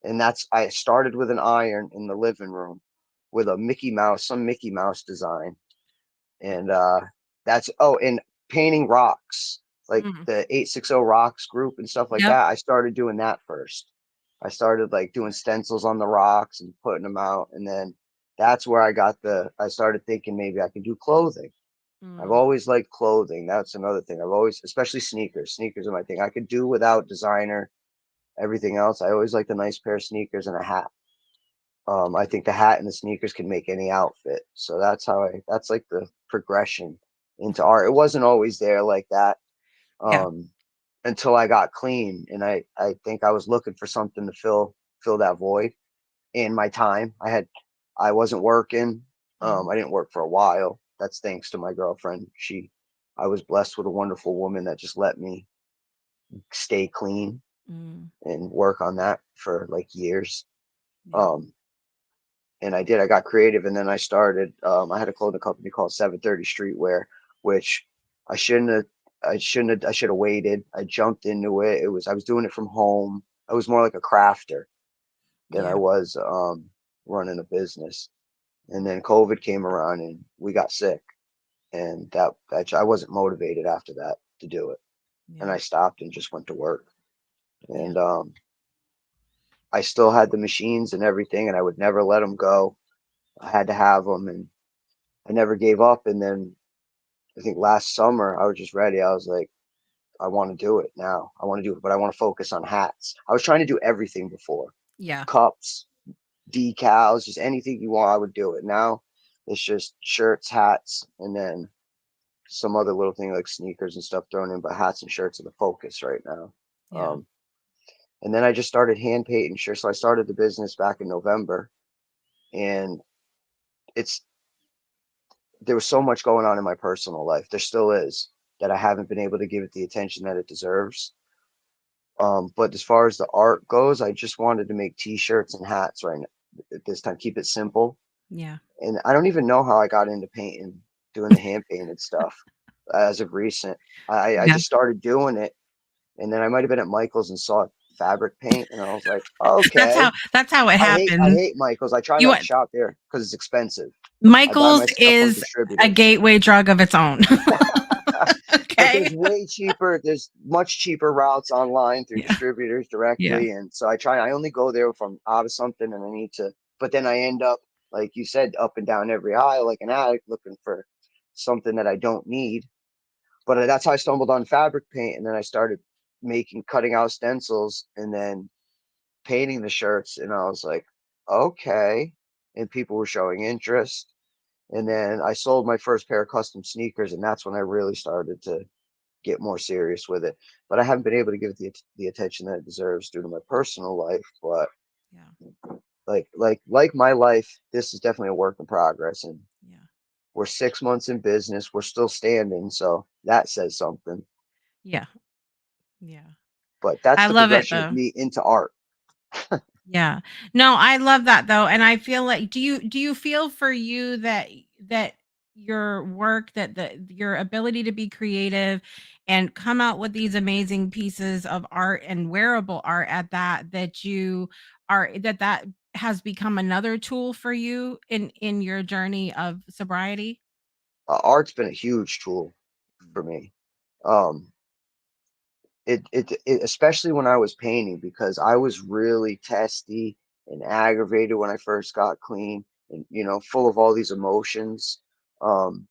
and I started with an iron in the living room with a some Mickey Mouse design, and and painting rocks like mm. the 860 Rocks group and stuff like Yep. that. I started doing that first. I started like doing stencils on the rocks and putting them out, and then that's where I started thinking maybe I could do clothing. I've Mm, always liked clothing. That's another thing. I've always, especially sneakers. Sneakers are my thing. I could do without designer, everything else. I always liked a nice pair of sneakers and a hat. I think the hat and the sneakers can make any outfit. So that's like the progression into art. It wasn't always there like that. yeah. Um, until I got clean, and I think I was looking for something to fill that void in my time. I wasn't working. Mm, I didn't work for a while. That's thanks to my girlfriend. I was blessed with a wonderful woman that just let me stay clean mm. and work on that for like years. Yeah. Um, and I did. I got creative, and then I started. I had a clothing company called 730 Streetwear, which I shouldn't have. I should have waited. I jumped into it. I was doing it from home. I was more like a crafter than I Yeah. was running a business. And then COVID came around, and we got sick, and I wasn't motivated after that to do it, and Yeah. I stopped and just went to work. Yeah. And I still had the machines and everything, and I would never let them go. I had to have them, and I never gave up. And then I think last summer I was just ready. I was like, I want to do it now. I want to do it, but I want to focus on hats. I was trying to do everything before, Yeah. cups, decals, just anything you want. I would do it. Now it's just shirts, hats, and then some other little thing like sneakers and stuff thrown in, but hats and shirts are the focus right now. Yeah. Um, and then I just started hand painting shirts. So I started the business back in November, and it's there was so much going on in my personal life. There still is, that I haven't been able to give it the attention that it deserves. But as far as the art goes, I just wanted to make t-shirts and hats right now, at this time, keep it simple. Yeah. And I don't even know how I got into painting, doing the hand painted stuff as of recent. I Yeah. just started doing it, and then I might have been at Michael's and saw fabric paint, and I was like, okay. That's how it I happens. hate Michael's. I try You not to want shop there because it's expensive. I buy Michael's my stuff from is a distributors. gateway drug of its own. But Okay. there's much cheaper routes online through Yeah. distributors Yeah. directly. And so I only go there if I'm out of something and I need to, but then I end up, like you said, up and down every aisle like an addict looking for something that I don't need. But that's how I stumbled on fabric paint. And then I started cutting out stencils and then painting the shirts. And I was like, okay. and people were showing interest. And then I sold my first pair of custom sneakers, and that's when I really started to get more serious with it. But I haven't been able to give it the attention that it deserves due to my personal life. But Yeah. like my life, this is definitely a work in progress, and Yeah. we're 6 months in business. We're still standing, so that says something. Yeah. Yeah. But that's I the love it progression of though. me into art. Yeah. No, I love that though. And I feel like do you feel for you that your work that your ability to be creative and come out with these amazing pieces of art and wearable art at that you are that has become another tool for you in your journey of sobriety? Art's been a huge tool for me. Um, it especially when I was painting, because I was really testy and aggravated when I first got clean, and full of all these emotions. Um,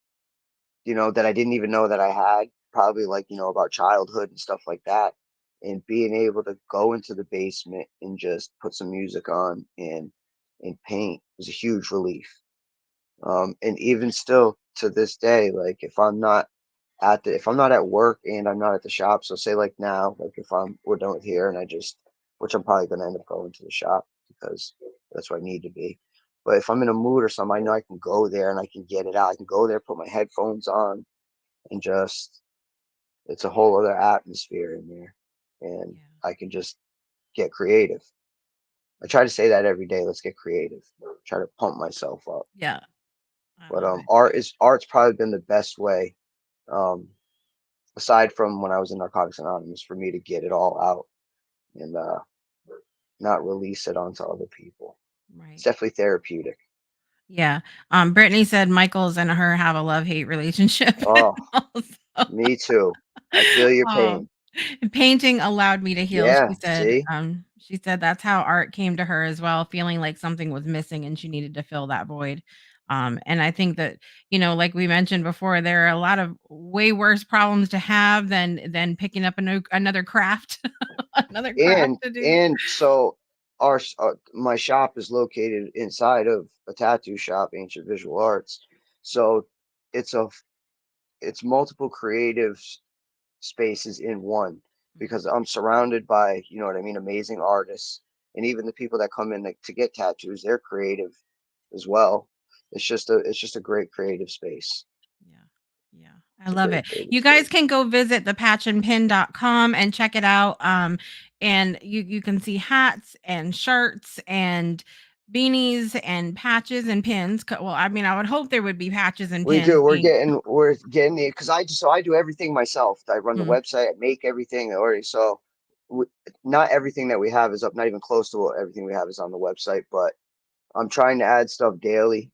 that I didn't even know that I had, probably like, about childhood and stuff like that. And being able to go into the basement and just put some music on and paint was a huge relief. And even still to this day, like if I'm not at work and I'm not at the shop, so say like now, like if we're done with here and which I'm probably gonna end up going to the shop because that's where I need to be. But if I'm in a mood or something, I know I can go there and I can get it out. I can go there, put my headphones on, and just it's a whole other atmosphere in there, and Yeah. I can just get creative. I try to say that every day. Let's get creative. Try to pump myself up. Yeah. I But love it. art's probably been the best way, um, aside from when I was in Narcotics Anonymous, for me to get it all out and not release it onto other people. It's Right. definitely therapeutic. Yeah. Brittany said Michaels and her have a love-hate relationship. Oh, Also. me too. I feel your Um, pain. painting allowed me to heal, Yeah, see? she said that's how art came to her as well, feeling like something was missing and she needed to fill that void. And I think that, like we mentioned before, there are a lot of way worse problems to have than picking up another craft, another craft And to do. and so my shop is located inside of a tattoo shop, Ancient Visual Arts. So it's a it's multiple creative spaces in one, Mhm. because I'm surrounded by, you know what I mean, amazing artists, and even the people that come in to get tattoos, they're creative as well. It's just a great creative space. Yeah. Yeah. I It's a love great it. creative You guys space. can go visit the patchandpin.com and check it out. And you can see hats and shirts and beanies and patches and pins. Well, I mean, I would hope there would be patches and We pins do. being We're getting the because I do everything myself. I run the Mhm. website. I make everything already. So we, not everything that we have is up. Not even close to what everything we have is on the website. But I'm trying to add stuff daily,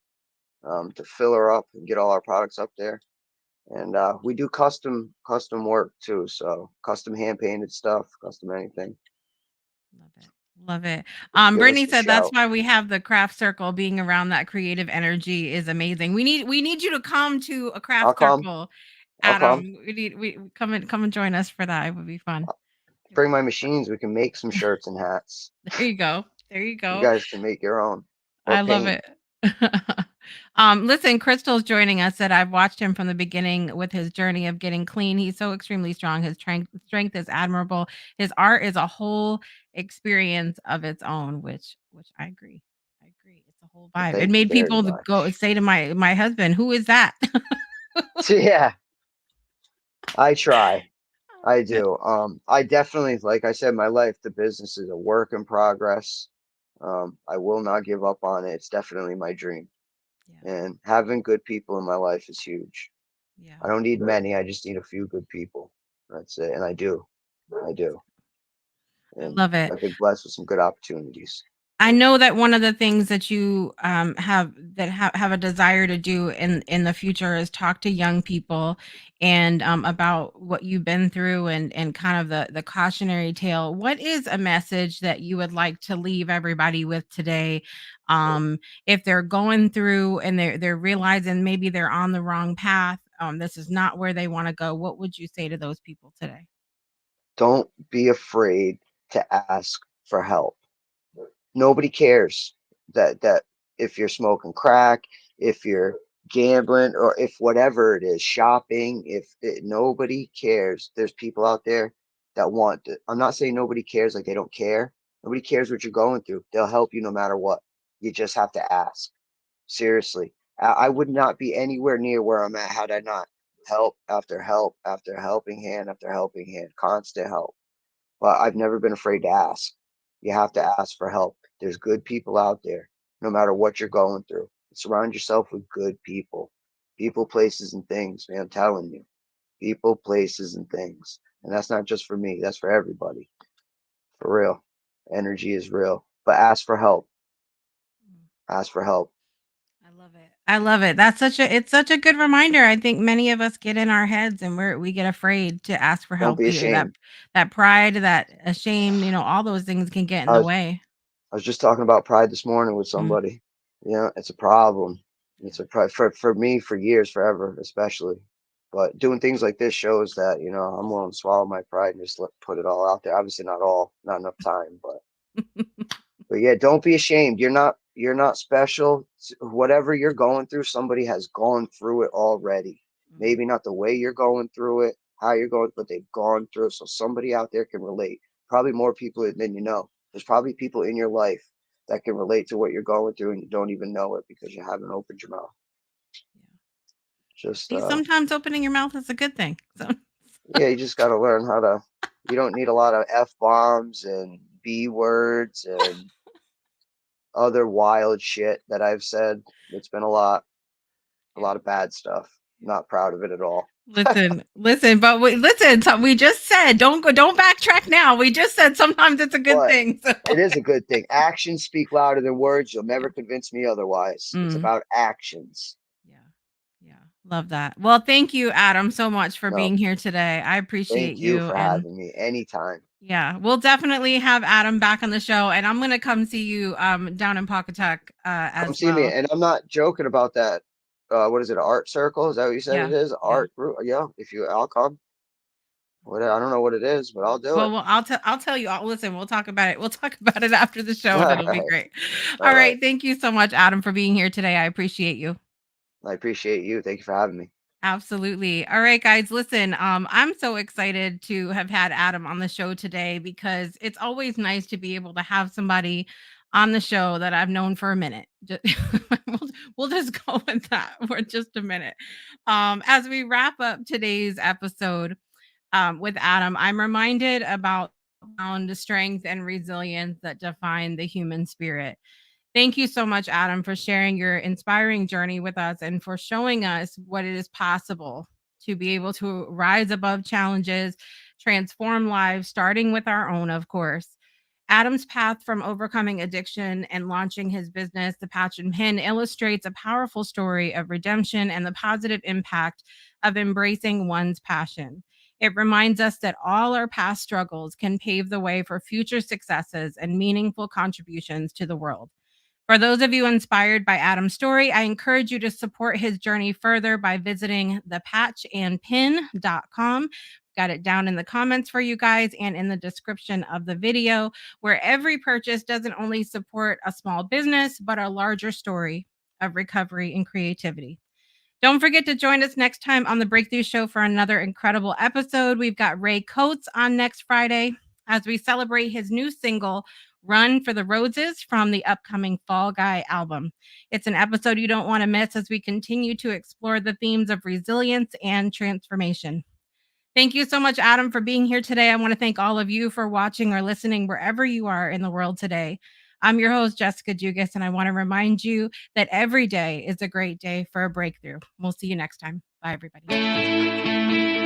to fill her up and get all our products up there. And we do custom work too. So custom hand painted stuff, custom anything. Love it. Love it. Just give us Brittany a said that's shout. why we have the craft circle. Being around that creative energy is amazing. We need you to come to a I'll craft come. circle, I'll come. Adam. We come and join us for that. It would be fun. It would Bring my machines. We can make some shirts and hats. There you go. There you You go. guys can make your own or I love paint. it. Listen, Crystal's joining us. Said I've watched him from the beginning with his journey of getting clean. He's so extremely strong. His strength is admirable. His art is a whole experience of its own, which I agree. I agree. It's a whole Well, vibe. It thank you made very people go much. say to my husband, "Who is that?" So yeah, I try. I do. I definitely, like I said, my life, the business is a work in progress. I will not give up on it. It's definitely my dream. Yeah, And having good people in my life is huge. yeah. I don't need many, I just need a few good people. That's it. And I do. I do. I And love it. I've been blessed with some good opportunities. I know that one of the things that you have a desire to do in the future is talk to young people and about what you've been through and kind of the cautionary tale. What is a message that you would like to leave everybody with today? If they're going through and they're realizing maybe they're on the wrong path, this is not where they want to go. What would you say to those people today? Don't be afraid to ask for help. Nobody cares that if you're smoking crack, if you're gambling, or if whatever it is, shopping, nobody cares. There's people out there that want to, I'm not saying nobody cares like they don't care. Nobody cares what you're going through. They'll help you no matter what. You just have to ask. Seriously. I would not be anywhere near where I'm at had I not help after help after helping hand, constant help. But I've never been afraid to ask. You have to ask for help. There's good people out there, no matter what you're going through. Surround yourself with good people, places, and things, man. I'm telling you, people, places, and things. And that's not just for me, that's for everybody. For real. Energy is real. But ask for help. Ask for help. I love it. I love it. It's such a good reminder. I think many of us get in our heads and we get afraid to ask for Don't help. be Either that ashamed. that pride, that shame, all those things can get in I the was way. I was just talking about pride this morning with Mm, somebody. It's a problem. yeah. It's a pride for me, for years, forever, especially. But doing things like this shows that, I'm willing to swallow my pride and just put it all out there. Obviously not all, not enough time, but yeah, don't be ashamed. You're not special. Whatever you're going through, somebody has gone through it already. Mhm. Maybe not the way you're going through it, how you're going, but they've gone through it. So somebody out there can relate. Probably more people than you know. There's probably people in your life that can relate to what you're going through and you don't even know it because you haven't opened your mouth. Yeah. Just See, sometimes opening your mouth is a good thing. So yeah, you just gotta learn how to, you don't need a lot of F bombs and B words and other wild shit that I've said. It's been a yeah. lot of bad stuff. Not proud of it at all. Listen, but listen. We just said don't backtrack now. We just said sometimes it's a good But thing. So. it is a good thing. Actions speak louder than words. You'll never convince me otherwise. It's Mm, about actions. yeah, yeah, love that. Well, thank you, Adam, so much for No, being here today. I appreciate thank you you, for and having me anytime. yeah, we'll definitely have Adam back on the show, and I'm gonna come see you down in Pawcatuck Come as see me. well. And I'm not joking about that. What is it? Art circle? Is that what you said Yeah, it is? yeah. Art group? Yeah. I'll come. What, I don't know what it is, but I'll do it. Well, I'll tell you. Listen, we'll talk about it. We'll talk about it after the show, and All it'll be right. great. All All right. right, thank you so much, Adam, for being here today. I appreciate you. I appreciate you. Thank you for having me. Absolutely. All right, guys, listen, I'm so excited to have had Adam on the show today because it's always nice to be able to have somebody on the show that I've known for a minute. We'll, we'll just go with that for just a minute. As we wrap up today's episode with Adam, I'm reminded about the strength and resilience that define the human spirit. Thank you so much, Adam, for sharing your inspiring journey with us and for showing us what it is possible to be able to rise above challenges, transform lives, starting with our own, of course. Adam's path from overcoming addiction and launching his business, The Patch and Pin, illustrates a powerful story of redemption and the positive impact of embracing one's passion. It reminds us that all our past struggles can pave the way for future successes and meaningful contributions to the world. For those of you inspired by Adam's story, I encourage you to support his journey further by visiting thepatchandpin.com. Got it down in the comments for you guys and in the description of the video, where every purchase doesn't only support a small business, but a larger story of recovery and creativity. Don't forget to join us next time on the Breakthrough Show for another incredible episode. We've got Ray Coates on next Friday as we celebrate his new single, Run for the Roses, from the upcoming Fall Guy album. It's an episode you don't want to miss as we continue to explore the themes of resilience and transformation. Thank you so much, Adam, for being here today. I want to thank all of you for watching or listening wherever you are in the world today. I'm your host, Jessica Dugas, and I want to remind you that every day is a great day for a breakthrough. We'll see you next time. Bye, everybody.